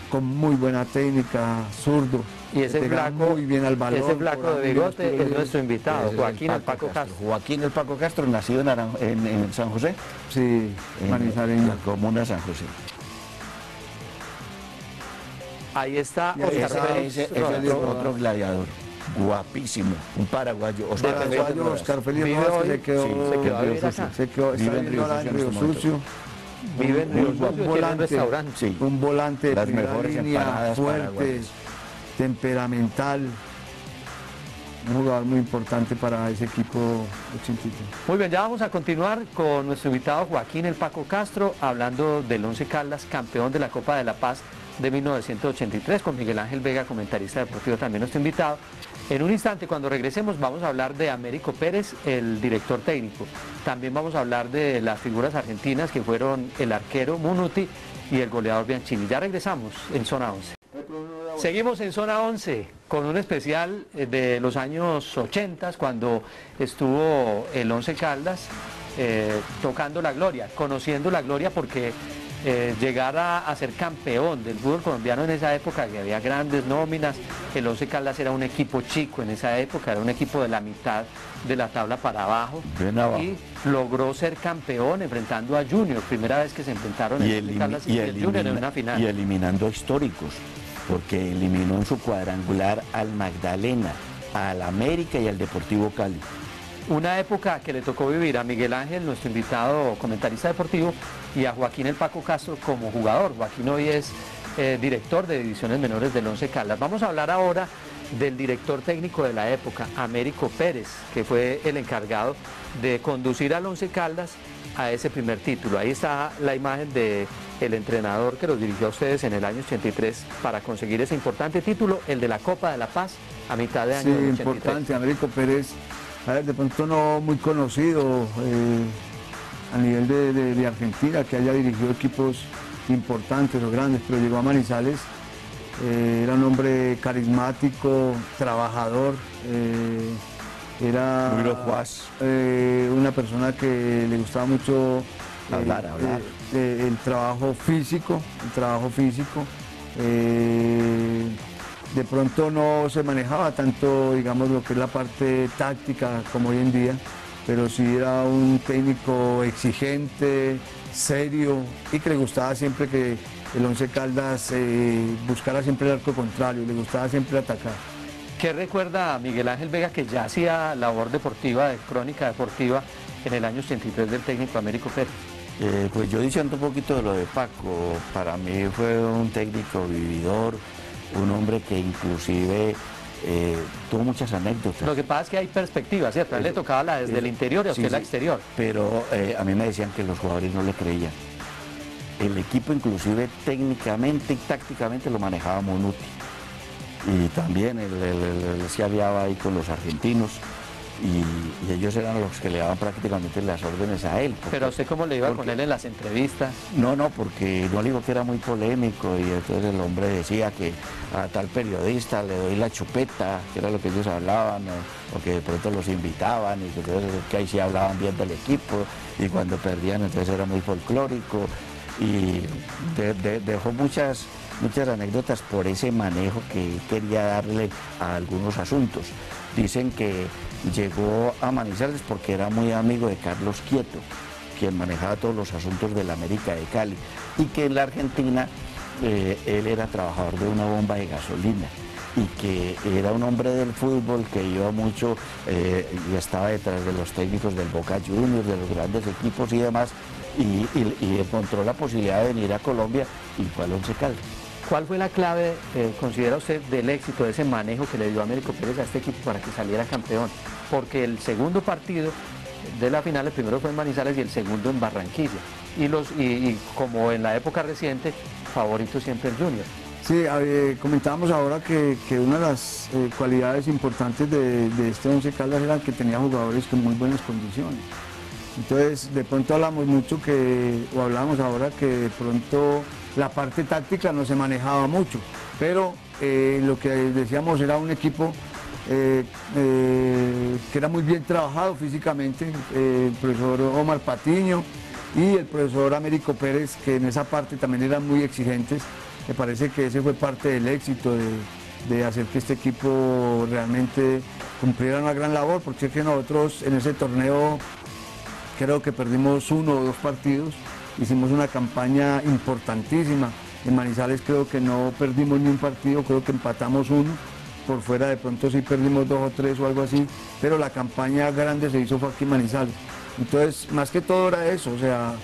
[SPEAKER 5] con muy buena técnica, zurdo.
[SPEAKER 7] Y ese
[SPEAKER 5] que pega
[SPEAKER 7] flaco,
[SPEAKER 5] muy bien al balón.
[SPEAKER 7] ese flaco
[SPEAKER 5] por
[SPEAKER 7] de
[SPEAKER 5] ahí,
[SPEAKER 7] bigote
[SPEAKER 5] los
[SPEAKER 7] es
[SPEAKER 5] tiros
[SPEAKER 7] nuestro invitado,
[SPEAKER 6] Ese es
[SPEAKER 7] Joaquín el Paco Castro.
[SPEAKER 6] Joaquín el Paco Castro, nacido en San José,
[SPEAKER 5] Sí,
[SPEAKER 6] en
[SPEAKER 5] manizaleño.
[SPEAKER 6] la comuna de San José.
[SPEAKER 7] Ahí está
[SPEAKER 5] Y ahí
[SPEAKER 7] Oscar
[SPEAKER 5] está
[SPEAKER 7] Félix
[SPEAKER 6] Ese es
[SPEAKER 7] Rodríguez.
[SPEAKER 6] otro gladiador, guapísimo, un paraguayo. Oscar
[SPEAKER 5] Paraguayo,
[SPEAKER 6] Félix Rodas.
[SPEAKER 5] Oscar Félix
[SPEAKER 7] Vive
[SPEAKER 5] Rodas, que
[SPEAKER 7] hoy,
[SPEAKER 5] se quedó,
[SPEAKER 7] sí, se quedó a
[SPEAKER 6] en
[SPEAKER 7] vivir
[SPEAKER 6] Río
[SPEAKER 7] acá.
[SPEAKER 6] Sucio.
[SPEAKER 5] se quedó, está
[SPEAKER 6] Vive en
[SPEAKER 5] viviendo ahora en Río
[SPEAKER 6] Sucio en este
[SPEAKER 5] Sucio.
[SPEAKER 7] Vive en Río Sucio, tiene un
[SPEAKER 5] volante.
[SPEAKER 7] restaurante.
[SPEAKER 6] Sí.
[SPEAKER 5] Un volante de
[SPEAKER 6] Las
[SPEAKER 5] primera
[SPEAKER 6] mejores
[SPEAKER 5] línea,
[SPEAKER 6] empanadas
[SPEAKER 5] fuerte,
[SPEAKER 6] paraguayas.
[SPEAKER 5] temperamental. Un jugador muy importante para ese equipo 83.
[SPEAKER 7] Muy bien, ya vamos a continuar con nuestro invitado Joaquín el Paco Castro, hablando del Once Caldas, campeón de la Copa de la Paz de 1983, con Miguel Ángel Vega, comentarista deportivo, también nuestro invitado. En un instante, cuando regresemos, vamos a hablar de Américo Pérez, el director técnico. También vamos a hablar de las figuras argentinas que fueron el arquero Munuti y el goleador Bianchini. Ya regresamos en Zona 11. Seguimos en Zona 11 con un especial de los años 80, cuando estuvo el Once Caldas tocando la gloria, conociendo la gloria, porque llegar a ser campeón del fútbol colombiano en esa época, que había grandes nóminas, el Once Caldas era un equipo chico en esa época, era un equipo de la mitad de la tabla para abajo.
[SPEAKER 6] Bien abajo.
[SPEAKER 7] Y logró ser campeón enfrentando a Junior, primera vez que se enfrentaron el Once Caldas y el Junior en una final.
[SPEAKER 6] Y eliminando a históricos, porque eliminó en su cuadrangular al Magdalena, al América y al Deportivo Cali.
[SPEAKER 7] Una época que le tocó vivir a Miguel Ángel, nuestro invitado comentarista deportivo, y a Joaquín el Paco Castro como jugador. Joaquín hoy es director de divisiones menores del Once Caldas. Vamos a hablar ahora del director técnico de la época, Américo Pérez, que fue el encargado de conducir al Once Caldas a ese primer título. Ahí está la imagen del entrenador que los dirigió a ustedes en el año 83 para conseguir ese importante título, el de la Copa de la Paz, a mitad de año 83.
[SPEAKER 5] Sí, importante, Américo Pérez, a ver, de pronto no muy conocido a nivel de Argentina, que haya dirigido equipos importantes o grandes, pero llegó a Manizales. Era un hombre carismático, trabajador, era
[SPEAKER 6] muy locuaz.
[SPEAKER 5] Una persona que le gustaba mucho
[SPEAKER 6] hablar.
[SPEAKER 5] El trabajo físico, de pronto no se manejaba tanto, digamos, lo que es la parte táctica como hoy en día, pero sí era un técnico exigente, serio, y que le gustaba siempre que el Once Caldas buscara siempre el arco contrario, le gustaba siempre atacar.
[SPEAKER 7] ¿Qué recuerda Miguel Ángel Vega, que ya hacía labor deportiva, de crónica deportiva, en el año 83 del técnico Américo Pérez?
[SPEAKER 6] Pues yo diciendo un poquito de lo de Paco, para mí fue un técnico vividor, un hombre que inclusive tuvo muchas anécdotas.
[SPEAKER 7] Lo que pasa es que hay perspectivas, ¿cierto? A él le tocaba la desde el interior y a usted la exterior.
[SPEAKER 6] Pero a mí me decían que los jugadores no le creían. El equipo inclusive técnicamente y tácticamente lo manejaba Monuti. Y también él se aliaba ahí con los argentinos. Y ellos eran los que le daban prácticamente las órdenes a él.
[SPEAKER 7] ¿Pero usted cómo le iba con él en las entrevistas?
[SPEAKER 6] No, porque no le digo que era muy polémico, y entonces el hombre decía que a tal periodista le doy la chupeta, que era lo que ellos hablaban, o que de pronto los invitaban, y que ahí sí hablaban bien del equipo, y cuando perdían entonces era muy folclórico, y dejó muchas anécdotas por ese manejo que quería darle a algunos asuntos. Dicen que llegó a Manizales porque era muy amigo de Carlos Quieto, quien manejaba todos los asuntos de la América de Cali, y que en la Argentina él era trabajador de una bomba de gasolina, y que era un hombre del fútbol que iba mucho y estaba detrás de los técnicos del Boca Juniors, de los grandes equipos y demás, y encontró la posibilidad de venir a Colombia y fue al Once Caldas.
[SPEAKER 7] ¿Cuál fue la clave, considera usted, del éxito, de ese manejo que le dio Américo Pérez a este equipo para que saliera campeón? Porque el segundo partido de la final, el primero fue en Manizales y el segundo en Barranquilla. Y como en la época reciente, favorito siempre el Junior.
[SPEAKER 5] Sí, comentábamos ahora que una de las cualidades importantes de este Once Caldas era que tenía jugadores con muy buenas condiciones. Entonces, de pronto hablamos mucho hablábamos ahora que de pronto la parte táctica no se manejaba mucho, pero lo que decíamos era un equipo que era muy bien trabajado físicamente, el profesor Omar Patiño y el profesor Américo Pérez, que en esa parte también eran muy exigentes. Me parece que ese fue parte del éxito de hacer que este equipo realmente cumpliera una gran labor, porque es que nosotros en ese torneo creo que perdimos 1 o 2 partidos, hicimos una campaña importantísima. En Manizales creo que no perdimos ni un partido, creo que empatamos 1, por fuera de pronto sí perdimos 2 o 3 o algo así, pero la campaña grande se hizo fue aquí en Manizales. Entonces, más que todo era eso, o sea,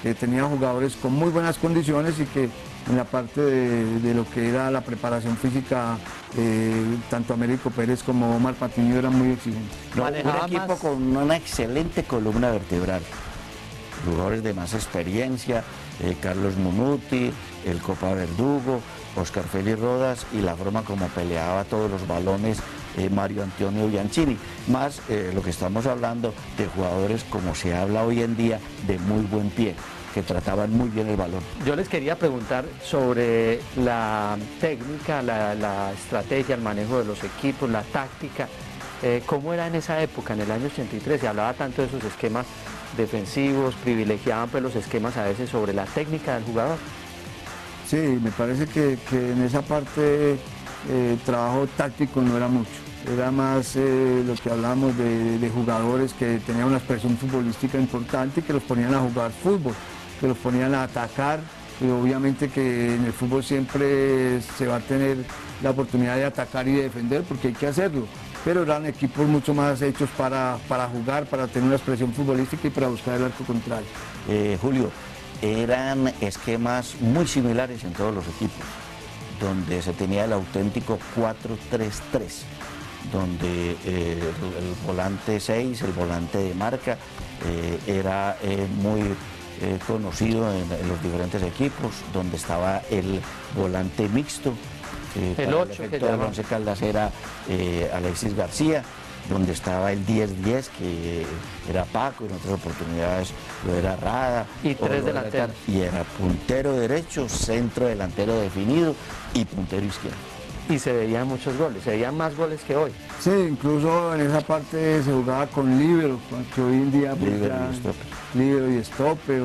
[SPEAKER 5] que tenía jugadores con muy buenas condiciones y que en la parte de lo que era la preparación física, tanto Américo Pérez como Omar Patiño eran muy exigentes.
[SPEAKER 6] No, un equipo con una excelente columna vertebral, jugadores de más experiencia, Carlos Monuti, el Copa Verdugo, Oscar Félix Rodas, y la forma como peleaba todos los balones Mario Antonio Bianchini, más lo que estamos hablando de jugadores, como se habla hoy en día, de muy buen pie, que trataban muy bien el balón.
[SPEAKER 7] Yo les quería preguntar sobre la técnica, la estrategia, el manejo de los equipos, la táctica. ¿Cómo era en esa época, en el año 83? Se hablaba tanto de esos esquemas defensivos, privilegiaban pues los esquemas a veces sobre la técnica del jugador.
[SPEAKER 5] Sí, me parece que en esa parte trabajo táctico no era mucho. era más lo que hablamos de jugadores que tenían una expresión futbolística importante y que los ponían a jugar fútbol, que los ponían a atacar, y obviamente que en el fútbol siempre se va a tener la oportunidad de atacar y de defender porque hay que hacerlo, pero eran equipos mucho más hechos para jugar, para tener una expresión futbolística y para buscar el arco contrario.
[SPEAKER 6] Julio, eran esquemas muy similares en todos los equipos, donde se tenía el auténtico 4-3-3, donde el volante 6, el volante de marca, era muy conocido en los diferentes equipos, donde estaba el volante mixto,
[SPEAKER 7] el 8 que
[SPEAKER 6] el Once Caldas era Alexis García, donde estaba el 10-10 que era Paco, en otras oportunidades lo era Rada.
[SPEAKER 7] Y 3 delanteros.
[SPEAKER 6] Y era puntero derecho, centro delantero definido y puntero izquierdo.
[SPEAKER 7] Y se veían muchos goles, se veían más goles que hoy.
[SPEAKER 5] Sí, incluso en esa parte se jugaba con líbero, que hoy en día pues, líbero y stopper.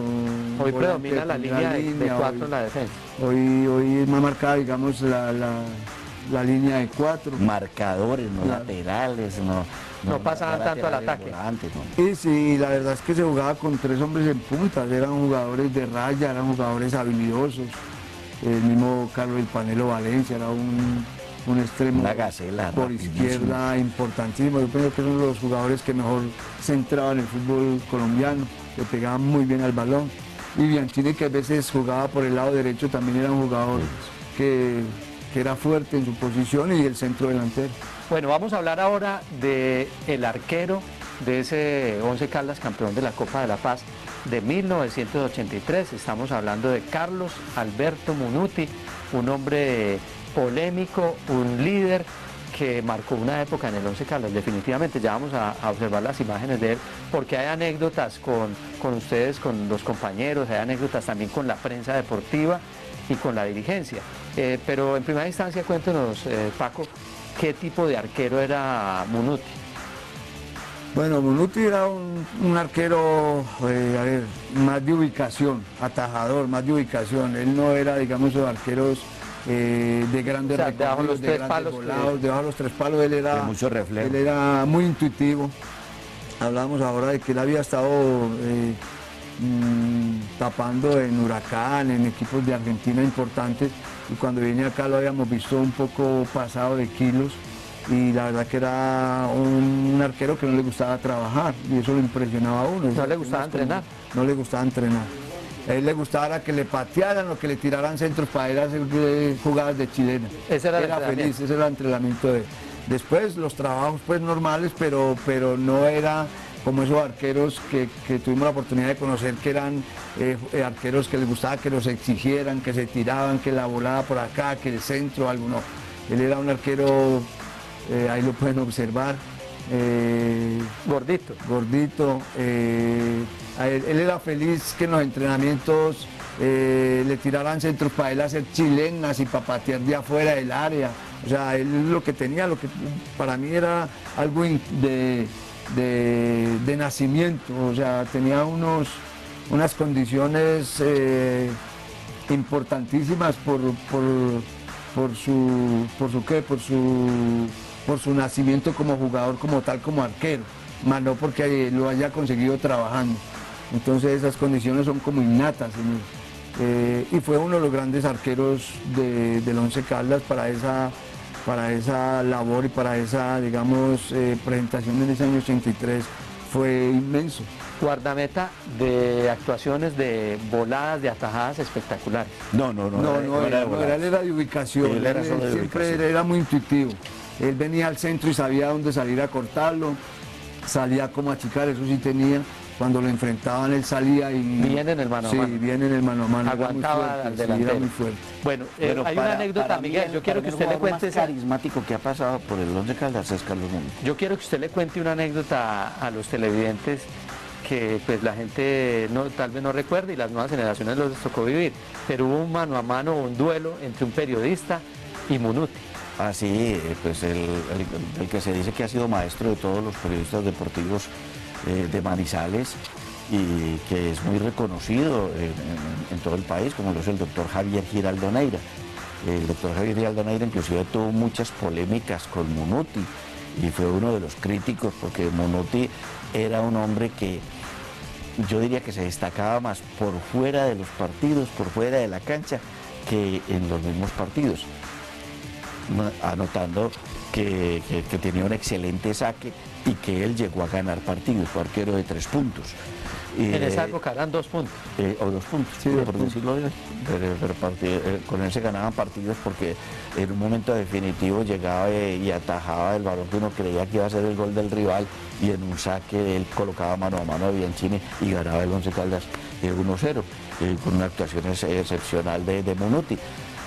[SPEAKER 7] Hoy predomina la línea de 4 en la defensa.
[SPEAKER 5] Hoy es más marcada, digamos, la línea de 4.
[SPEAKER 6] Marcadores, no laterales,
[SPEAKER 7] no pasaban tanto al ataque.
[SPEAKER 6] Volantes, no.
[SPEAKER 5] Y sí, la verdad es que se jugaba con 3 hombres en puntas, eran jugadores de raya, eran jugadores habilidosos. El mismo Carlos El Panelo Valencia era un extremo por izquierda importantísimo. Yo pienso que son los jugadores que mejor centraban el fútbol colombiano, que pegaban muy bien al balón. Y Bianchini, que a veces jugaba por el lado derecho, también era un jugador que era fuerte en su posición, y el centro delantero.
[SPEAKER 7] Bueno, vamos a hablar ahora del arquero de ese Once Caldas campeón de la Copa de la Paz de 1983. Estamos hablando de Carlos Alberto Munuti, un hombre polémico, un líder que marcó una época en el Once Caldas. Definitivamente ya vamos a observar las imágenes de él, porque hay anécdotas con ustedes, con los compañeros, hay anécdotas también con la prensa deportiva y con la dirigencia. Pero en primera instancia cuéntenos, Paco, ¿qué tipo de arquero era Munuti?
[SPEAKER 5] Bueno, Munuti era un arquero, más de ubicación, atajador, más de ubicación. Él no era, digamos, los arqueros de grandes recorridos, de grandes volados, debajo de los 3 palos. Él era,
[SPEAKER 6] mucho reflejo.
[SPEAKER 5] Él era muy intuitivo. Hablamos ahora de que él había estado tapando en Huracán, en equipos de Argentina importantes, y cuando vine acá lo habíamos visto un poco pasado de kilos, y la verdad que era un arquero que no le gustaba trabajar, y eso lo impresionaba a uno.
[SPEAKER 7] ¿No le gustaba entrenar?
[SPEAKER 5] No le gustaba entrenar. A él le gustaba que le patearan o que le tiraran centros para ir a hacer jugadas de chilena.
[SPEAKER 7] Ese era el
[SPEAKER 5] feliz, ese era el entrenamiento de él. Después los trabajos pues normales, pero no era como esos arqueros que tuvimos la oportunidad de conocer, que eran arqueros que les gustaba que los exigieran, que se tiraban, que la volada por acá, que el centro, algo no. Él era un arquero, ahí lo pueden observar. Gordito. Él era feliz que en los entrenamientos le tiraran centros para él hacer chilenas y para patear de afuera del área. O sea, él lo que tenía, lo que para mí era algo de nacimiento. O sea, tenía unas condiciones importantísimas por su nacimiento como jugador, como tal, como arquero, más no porque lo haya conseguido trabajando. Entonces esas condiciones son como innatas en él. Y fue uno de los grandes arqueros del Once Caldas para esa labor y para esa, digamos, presentación en ese año 83. Fue inmenso.
[SPEAKER 7] Guardameta de actuaciones de voladas, de atajadas espectaculares.
[SPEAKER 5] No, él era de ubicación. Siempre era muy intuitivo. Él venía al centro y sabía dónde salir a cortarlo, salía como a achicar, eso sí tenía. Cuando lo enfrentaban él salía y...
[SPEAKER 7] Bien en el mano a mano.
[SPEAKER 5] Sí, bien en el mano a mano.
[SPEAKER 7] Aguantaba al delantero.
[SPEAKER 5] Era muy fuerte.
[SPEAKER 7] Bueno, hay una anécdota, Miguel, yo quiero que usted le cuente...
[SPEAKER 6] El más carismático que ha pasado por el Once Caldas es Carlos Munuti.
[SPEAKER 7] Yo quiero que usted le cuente una anécdota a los televidentes que pues la gente tal vez no recuerde y las nuevas generaciones les tocó vivir, pero hubo un mano a mano, un duelo entre un periodista y Munuti.
[SPEAKER 6] Ah, sí, pues el que se dice que ha sido maestro de todos los periodistas deportivos de Manizales y que es muy reconocido en todo el país, como lo es el doctor Javier Giraldo Neira. El doctor Javier Giraldo Neira inclusive tuvo muchas polémicas con Munuti y fue uno de los críticos, porque Munuti era un hombre que yo diría que se destacaba más por fuera de los partidos, por fuera de la cancha, que en los mismos partidos, anotando que tenía un excelente saque y que él llegó a ganar partidos, fue arquero de 3 puntos.
[SPEAKER 7] En esa época eran 2 puntos.
[SPEAKER 6] O 2 puntos,
[SPEAKER 5] Sí,
[SPEAKER 6] por
[SPEAKER 5] 2 puntos.
[SPEAKER 6] decirlo bien. Con él se ganaban partidos porque en un momento definitivo llegaba y atajaba el balón que uno creía que iba a ser el gol del rival, y en un saque él colocaba mano a mano a Bianchini y ganaba el Once Caldas 1-0, con una actuación excepcional de Munuti.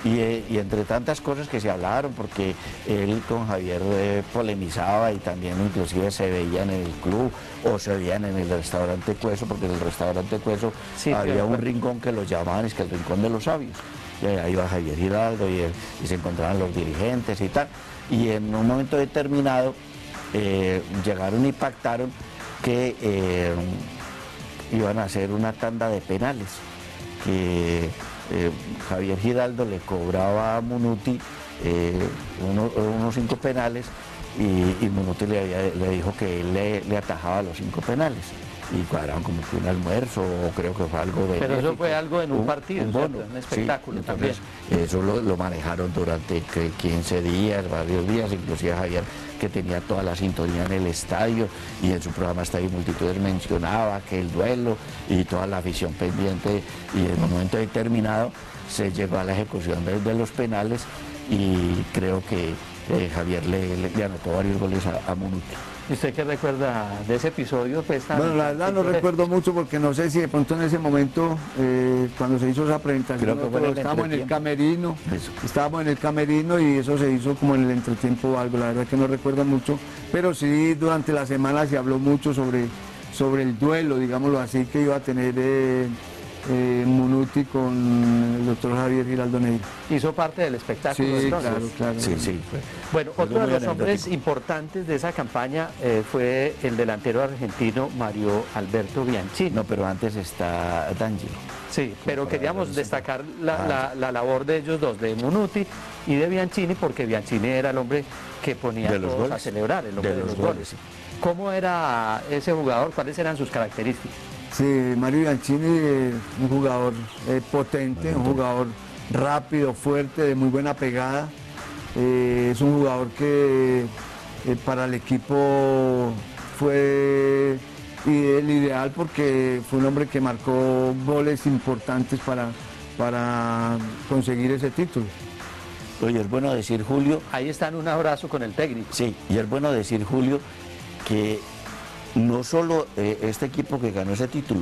[SPEAKER 6] Y entre tantas cosas que se hablaron, porque él con Javier polemizaba, y también inclusive se veían en el club o se veían en el restaurante Cueso, porque en el restaurante Cueso
[SPEAKER 7] Sí,
[SPEAKER 6] había
[SPEAKER 7] claro.
[SPEAKER 6] un rincón que lo llamaban, es que el rincón de los sabios. Y ahí iba Javier Giraldo y se encontraban los dirigentes y tal. Y en un momento determinado llegaron y pactaron que iban a hacer una tanda de penales, que Javier Giraldo le cobraba a Munuti unos 5 penales, y Munuti le dijo que él le atajaba los 5 penales, y cuadraron como que un almuerzo, o creo que fue algo de...
[SPEAKER 7] Pero eso fue algo en un partido,
[SPEAKER 6] un
[SPEAKER 7] ¿cierto?
[SPEAKER 6] bono.
[SPEAKER 7] Un espectáculo
[SPEAKER 6] Sí,
[SPEAKER 7] también.
[SPEAKER 6] entonces, eso lo manejaron durante 15 días, varios días, inclusive Javier, que tenía toda la sintonía en el estadio, y en su programa Estadio Multitudes mencionaba que el duelo y toda la afición pendiente, y en un momento determinado se llegó a la ejecución de los penales, y creo que Javier le anotó varios goles a Munuti.
[SPEAKER 7] ¿Y usted qué recuerda de ese episodio? Pues,
[SPEAKER 5] Bueno, la verdad no recuerdo mucho, porque no sé si de pronto en ese momento, cuando se hizo esa presentación,
[SPEAKER 6] Creo que fue en el
[SPEAKER 5] estábamos en el
[SPEAKER 6] entretiempo.
[SPEAKER 5] camerino,
[SPEAKER 6] Eso.
[SPEAKER 5] estábamos en el camerino, y eso se hizo como en el entretiempo o algo, la verdad que no recuerdo mucho, pero sí durante la semana se habló mucho sobre el duelo, digámoslo así, que iba a tener Munuti con el doctor Javier Giraldo Neira.
[SPEAKER 7] Hizo parte del espectáculo.
[SPEAKER 5] Sí,
[SPEAKER 7] entonces.
[SPEAKER 5] claro, claro.
[SPEAKER 6] Sí, sí.
[SPEAKER 7] Bueno,
[SPEAKER 6] Algo
[SPEAKER 7] otro de
[SPEAKER 6] muy
[SPEAKER 7] los hombres
[SPEAKER 6] anecdótico.
[SPEAKER 7] importantes de esa campaña fue el delantero argentino Mario Alberto Bianchini.
[SPEAKER 6] No, pero antes está D'Angelo.
[SPEAKER 7] Sí, pero
[SPEAKER 6] para
[SPEAKER 7] queríamos
[SPEAKER 6] verlos.
[SPEAKER 7] destacar la labor de ellos dos, de Munuti y de Bianchini, porque Bianchini era el hombre que ponía a
[SPEAKER 6] De los
[SPEAKER 7] todos a
[SPEAKER 6] goles.
[SPEAKER 7] celebrar, el hombre
[SPEAKER 6] De
[SPEAKER 7] de
[SPEAKER 6] los
[SPEAKER 7] los goles.
[SPEAKER 6] goles, sí.
[SPEAKER 7] ¿Cómo era ese jugador? ¿Cuáles eran sus características?
[SPEAKER 5] Sí, Mario Bianchini, un jugador potente, un jugador rápido, fuerte, de muy buena pegada. Es un jugador que para el equipo fue el ideal, porque fue un hombre que marcó goles importantes para conseguir ese título.
[SPEAKER 6] Oye, es bueno decir, Julio,
[SPEAKER 7] Ahí están, un abrazo con el técnico.
[SPEAKER 6] sí, y es bueno decir, Julio, que no solo este equipo que ganó ese título,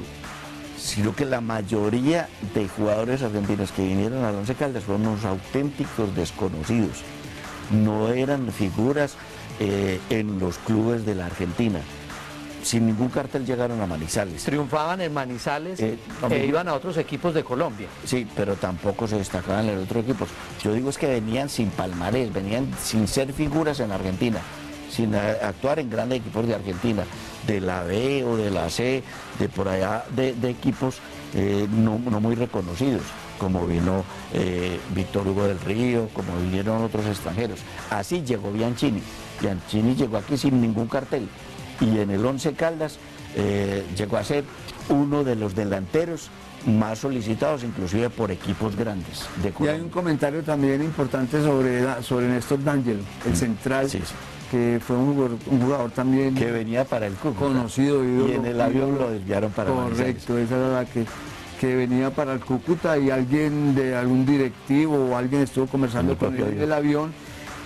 [SPEAKER 6] sino que la mayoría de jugadores argentinos que vinieron al Once Caldas fueron unos auténticos desconocidos. No eran figuras en los clubes de la Argentina. Sin ningún cartel llegaron a Manizales.
[SPEAKER 7] Triunfaban en Manizales
[SPEAKER 6] no,
[SPEAKER 7] e iban a otros equipos de Colombia.
[SPEAKER 6] Sí, pero tampoco se destacaban en otros equipos. Yo digo es que venían sin palmarés, venían sin ser figuras en Argentina, sin actuar en grandes equipos de Argentina, de la B o de la C, de por allá, de equipos no muy reconocidos, como vino Víctor Hugo del Río, como vinieron otros extranjeros. Así llegó Bianchini. Bianchini llegó aquí sin ningún cartel, y en el Once Caldas llegó a ser uno de los delanteros más solicitados, inclusive por equipos grandes de
[SPEAKER 5] Y hay
[SPEAKER 6] Colombia.
[SPEAKER 5] un comentario también importante sobre Néstor D'Angelo, el central,
[SPEAKER 6] Sí, sí.
[SPEAKER 5] que fue un jugador también
[SPEAKER 6] Que venía para el Cúcuta.
[SPEAKER 5] conocido.
[SPEAKER 6] Y en el avión lo desviaron para Manizales.
[SPEAKER 5] Correcto, esa era la que venía para el Cúcuta, y algún directivo o alguien estuvo conversando
[SPEAKER 6] En el
[SPEAKER 5] con
[SPEAKER 6] propio
[SPEAKER 5] él en
[SPEAKER 6] avión.
[SPEAKER 5] el avión,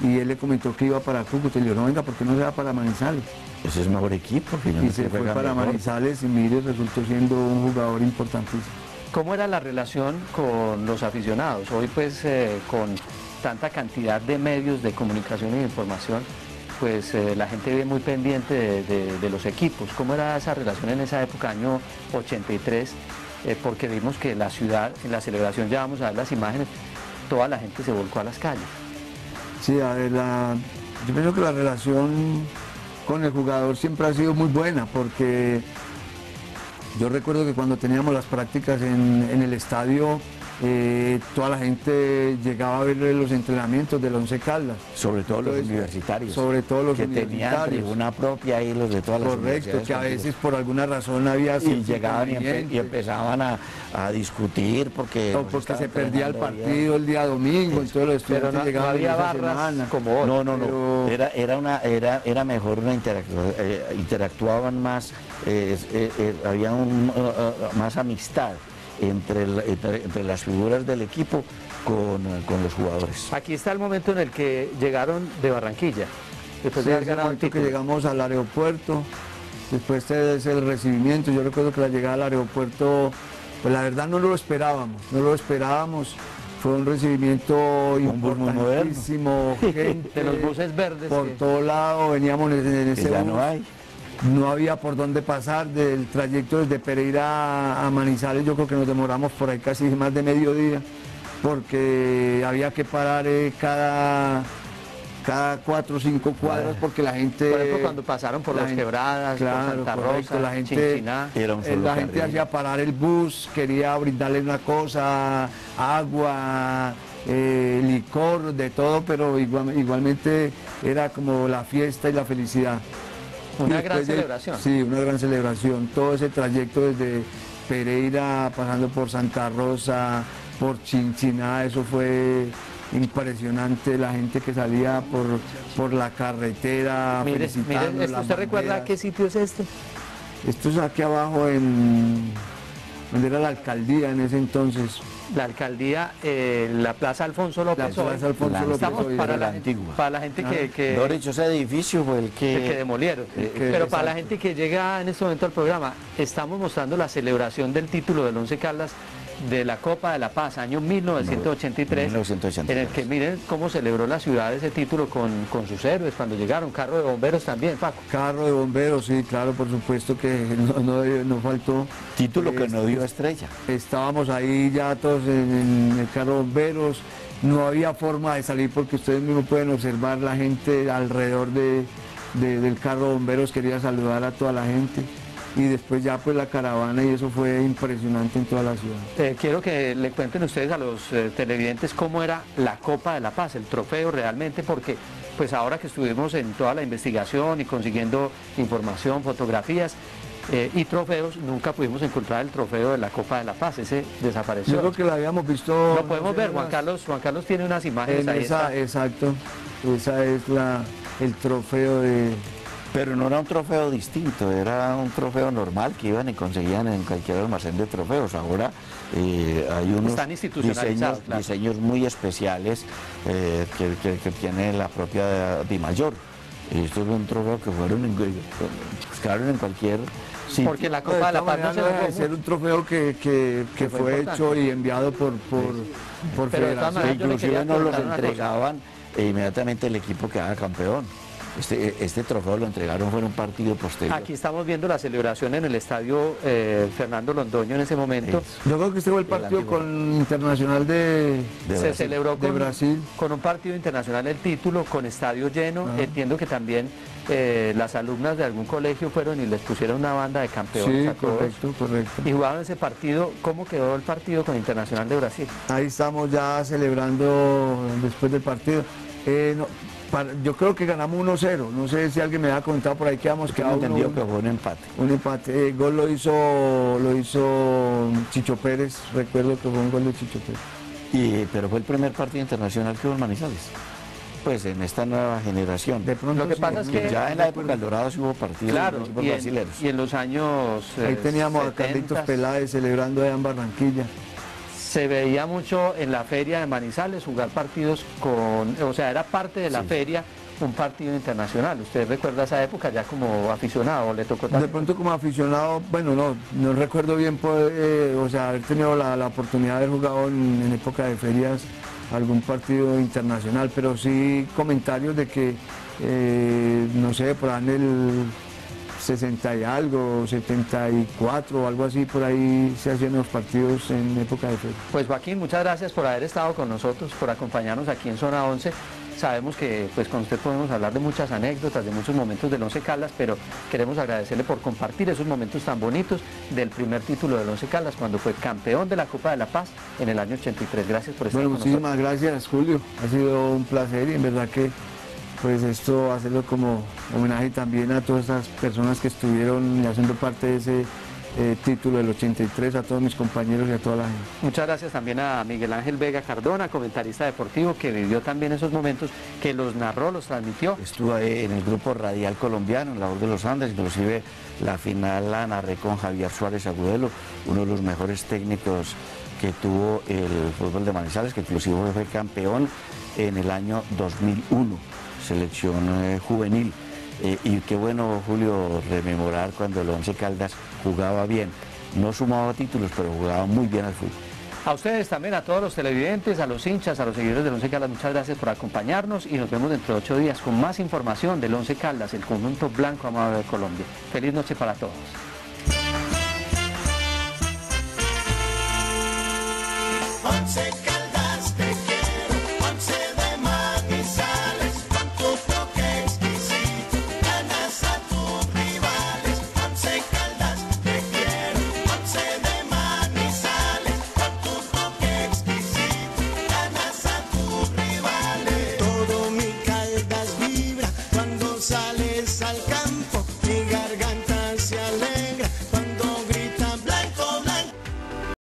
[SPEAKER 5] y él le comentó que iba para Cúcuta, y le dijo, no, venga, ¿por qué no se va para Manizales?
[SPEAKER 6] Ese es mejor equipo. Que yo
[SPEAKER 5] Y
[SPEAKER 6] no
[SPEAKER 5] se
[SPEAKER 6] sé,
[SPEAKER 5] fue
[SPEAKER 6] juega
[SPEAKER 5] para
[SPEAKER 6] mejor.
[SPEAKER 5] Manizales, y mire, resultó siendo un jugador importantísimo.
[SPEAKER 7] ¿Cómo era la relación con los aficionados? Hoy pues con tanta cantidad de medios de comunicación y de información, pues la gente vive muy pendiente de los equipos. ¿Cómo era esa relación en esa época, año 83? Porque vimos que la ciudad, en la celebración, ya vamos a ver las imágenes, toda la gente se volcó a las calles.
[SPEAKER 5] Sí, a ver, yo pienso que la relación con el jugador siempre ha sido muy buena, porque yo recuerdo que cuando teníamos las prácticas en el estadio toda la gente llegaba a ver los entrenamientos del Once Caldas.
[SPEAKER 6] Sobre todo los
[SPEAKER 5] Entonces,
[SPEAKER 6] universitarios.
[SPEAKER 5] sobre todo los
[SPEAKER 6] que tenían
[SPEAKER 5] universitarios.
[SPEAKER 6] tribuna propia y los de todas las
[SPEAKER 5] Correcto,
[SPEAKER 6] universidades.
[SPEAKER 5] que a veces por alguna razón había
[SPEAKER 6] y llegaban y
[SPEAKER 5] inconvenientes,
[SPEAKER 6] empezaban a discutir porque,
[SPEAKER 5] o
[SPEAKER 6] nos
[SPEAKER 5] porque
[SPEAKER 6] estaban
[SPEAKER 5] se perdía el
[SPEAKER 6] entrenando
[SPEAKER 5] partido
[SPEAKER 6] bien.
[SPEAKER 5] el día domingo, entonces los
[SPEAKER 7] Pero
[SPEAKER 5] estudiantes
[SPEAKER 7] no
[SPEAKER 5] llegaban
[SPEAKER 7] había
[SPEAKER 5] esa
[SPEAKER 7] barras
[SPEAKER 5] semana.
[SPEAKER 7] como hoy.
[SPEAKER 6] No,
[SPEAKER 5] Pero-
[SPEAKER 6] era mejor una interactuaban más, había más amistad entre las figuras del equipo con los jugadores.
[SPEAKER 7] Aquí está el momento en el que llegaron de Barranquilla, después
[SPEAKER 5] Sí,
[SPEAKER 7] de haber
[SPEAKER 5] ese
[SPEAKER 7] ganado el
[SPEAKER 5] momento que
[SPEAKER 7] título.
[SPEAKER 5] llegamos al aeropuerto, después es el recibimiento. Yo recuerdo que la llegada al aeropuerto, pues la verdad no lo esperábamos, fue un recibimiento
[SPEAKER 6] Un bus muy
[SPEAKER 5] importantísimo, gente
[SPEAKER 7] De los buses verdes.
[SPEAKER 5] por
[SPEAKER 7] que-
[SPEAKER 5] todo lado, veníamos en ese
[SPEAKER 6] Que ya
[SPEAKER 5] bus.
[SPEAKER 6] no hay.
[SPEAKER 5] No había por dónde pasar del trayecto desde Pereira a Manizales. Yo creo que nos demoramos por ahí casi más de mediodía, porque había que parar cada 4 o 5 cuadras, porque la gente...
[SPEAKER 7] Por ejemplo, cuando pasaron por
[SPEAKER 5] la
[SPEAKER 7] las
[SPEAKER 5] gente-
[SPEAKER 7] Quebradas,
[SPEAKER 5] claro,
[SPEAKER 7] por Santa
[SPEAKER 5] correcto,
[SPEAKER 7] Rosa,
[SPEAKER 5] la gente-
[SPEAKER 7] Chinchiná.
[SPEAKER 6] Era un solo
[SPEAKER 5] La gente
[SPEAKER 6] carril.
[SPEAKER 5] hacía parar el bus, quería brindarle una cosa, agua, licor, de todo, pero igualmente era como la fiesta y la felicidad.
[SPEAKER 7] Una
[SPEAKER 5] Y
[SPEAKER 7] gran
[SPEAKER 5] después
[SPEAKER 7] celebración.
[SPEAKER 5] Sí, una gran celebración. Todo ese trayecto desde Pereira, pasando por Santa Rosa, por Chinchiná, eso fue impresionante. La gente que salía por la carretera,
[SPEAKER 7] Mire,
[SPEAKER 5] felicitando,
[SPEAKER 7] mire,
[SPEAKER 5] las
[SPEAKER 7] ¿usted recuerda
[SPEAKER 5] banderas.
[SPEAKER 7] qué sitio es este?
[SPEAKER 5] Esto es aquí abajo donde era la alcaldía en ese entonces.
[SPEAKER 7] La alcaldía, la Plaza Alfonso López.
[SPEAKER 5] La
[SPEAKER 7] hoy.
[SPEAKER 5] Plaza Alfonso
[SPEAKER 6] López
[SPEAKER 7] Estamos
[SPEAKER 5] hoy,
[SPEAKER 7] para
[SPEAKER 6] era
[SPEAKER 7] la,
[SPEAKER 6] la antigua.
[SPEAKER 7] para la gente que,
[SPEAKER 6] Mejor dicho, ese edificio fue el
[SPEAKER 7] que demolieron.
[SPEAKER 5] que-
[SPEAKER 7] Pero para la
[SPEAKER 5] exacto.
[SPEAKER 7] gente que llega en este momento al programa, estamos mostrando la celebración del título del Once Caldas de la Copa de la Paz, año 1983,
[SPEAKER 6] 1983.
[SPEAKER 7] en el que miren cómo celebró la ciudad ese título con sus héroes cuando llegaron, carro de bomberos también, Paco.
[SPEAKER 5] Carro de bomberos, sí, claro, por supuesto que no faltó.
[SPEAKER 6] título que no dio estrella.
[SPEAKER 5] Estábamos ahí ya todos en el carro de bomberos, no había forma de salir porque ustedes mismos pueden observar la gente alrededor del carro de bomberos, quería saludar a toda la gente. Y después ya pues la caravana, y eso fue impresionante en toda la ciudad.
[SPEAKER 7] Quiero que le cuenten ustedes a los televidentes cómo era la Copa de la Paz, el trofeo realmente, porque pues ahora que estuvimos en toda la investigación y consiguiendo información, fotografías y trofeos, nunca pudimos encontrar el trofeo de la Copa de la Paz, ese desapareció.
[SPEAKER 5] Yo creo que lo habíamos visto...
[SPEAKER 7] Lo podemos ver, Juan Carlos tiene unas imágenes
[SPEAKER 5] En
[SPEAKER 7] ahí. está.
[SPEAKER 5] exacto, esa es el trofeo de...
[SPEAKER 6] Pero no era un trofeo distinto, era un trofeo normal que iban y conseguían en cualquier almacén de trofeos. Ahora hay unos
[SPEAKER 7] Están institucionalizados, claro.
[SPEAKER 6] diseños muy especiales que tiene la propia Dimayor. Y esto es un trofeo que buscaron en cualquier sitio.
[SPEAKER 7] Porque la Copa de la Paz no se
[SPEAKER 5] no deja
[SPEAKER 7] jugó
[SPEAKER 5] de ser
[SPEAKER 7] mucho.
[SPEAKER 5] un trofeo que
[SPEAKER 7] fue
[SPEAKER 5] fue
[SPEAKER 7] importante.
[SPEAKER 5] hecho y enviado por
[SPEAKER 7] Pero de todas
[SPEAKER 5] federación.
[SPEAKER 7] maneras, yo le
[SPEAKER 6] Inclusive
[SPEAKER 7] quería
[SPEAKER 6] nos los
[SPEAKER 7] preguntar una cosa.
[SPEAKER 6] entregaban e inmediatamente el equipo quedaba campeón. Este trofeo lo entregaron fue en un partido posterior.
[SPEAKER 7] Aquí estamos viendo la celebración en el estadio Fernando Londoño en ese momento.
[SPEAKER 5] Yo creo que este fue el partido
[SPEAKER 6] antiguo.
[SPEAKER 5] con Internacional de
[SPEAKER 7] Se
[SPEAKER 6] Brasil.
[SPEAKER 7] celebró
[SPEAKER 5] de Brasil.
[SPEAKER 7] con un partido internacional el título, con estadio lleno. Entiendo que también las alumnas de algún colegio fueron y les pusieron una banda de campeones
[SPEAKER 5] Sí,
[SPEAKER 7] a todos.
[SPEAKER 5] correcto.
[SPEAKER 7] Y jugaron ese partido. ¿Cómo quedó el partido con Internacional de Brasil?
[SPEAKER 5] Ahí estamos ya celebrando después del partido. Yo creo que ganamos 1-0. No sé si alguien me ha contado por ahí que hemos
[SPEAKER 6] Tengo
[SPEAKER 5] quedado
[SPEAKER 6] entendido que fue un empate.
[SPEAKER 5] un empate. El gol lo hizo Chicho Pérez. Recuerdo que fue un gol de Chicho Pérez.
[SPEAKER 6] Pero fue el primer partido internacional que hubo en Manizales. Pues en esta nueva generación.
[SPEAKER 5] De pronto
[SPEAKER 7] Lo que
[SPEAKER 5] sí,
[SPEAKER 7] pasa es que-
[SPEAKER 6] Ya en la época del Dorado sí hubo partidos
[SPEAKER 7] Claro,
[SPEAKER 6] de equipos
[SPEAKER 7] y
[SPEAKER 6] brasileños.
[SPEAKER 7] en los años
[SPEAKER 5] ahí teníamos a
[SPEAKER 7] 70s,
[SPEAKER 5] Carlitos Peláez celebrando allá en Barranquilla.
[SPEAKER 7] se veía mucho en la feria de Manizales jugar partidos o sea, era parte de la feria un partido internacional. ¿Usted recuerda esa época ya como aficionado o le tocó
[SPEAKER 5] De
[SPEAKER 7] también?
[SPEAKER 5] pronto como aficionado, bueno, no recuerdo bien o sea, haber tenido la oportunidad de haber jugado en época de ferias algún partido internacional, pero sí comentarios de que, no sé, por ahí en el 60 y algo, 74 o algo así, por ahí se hacían los partidos en época de feria.
[SPEAKER 7] Pues Joaquín, muchas gracias por haber estado con nosotros, por acompañarnos aquí en Zona 11 Sabemos que pues con usted podemos hablar de muchas anécdotas, de muchos momentos del Once Caldas, pero queremos agradecerle por compartir esos momentos tan bonitos del primer título del Once Caldas cuando fue campeón de la Copa de la Paz en el año 83. Gracias por estar
[SPEAKER 5] Bueno,
[SPEAKER 7] con nosotros.
[SPEAKER 5] muchísimas gracias, Julio. Ha sido un placer y en verdad que pues esto hacerlo como homenaje también a todas esas personas que estuvieron haciendo parte de ese título del 83, a todos mis compañeros y a toda la gente.
[SPEAKER 7] Muchas gracias también a Miguel Ángel Vega Cardona, comentarista deportivo, que vivió también esos momentos, que los narró, los transmitió.
[SPEAKER 6] Estuve en el grupo radial colombiano, en la voz de los Andes, inclusive la final la narré con Javier Suárez Agudelo, uno de los mejores técnicos que tuvo el fútbol de Manizales, que inclusive fue campeón en el año 2001, selección juvenil. Y qué bueno, Julio, rememorar cuando el Once Caldas jugaba bien. No sumaba títulos, pero jugaba muy bien al fútbol.
[SPEAKER 7] A ustedes también, a todos los televidentes, a los hinchas, a los seguidores del Once Caldas, muchas gracias por acompañarnos y nos vemos dentro de 8 días con más información del Once Caldas, el conjunto blanco amado de Colombia. Feliz noche para todos.
[SPEAKER 1] Once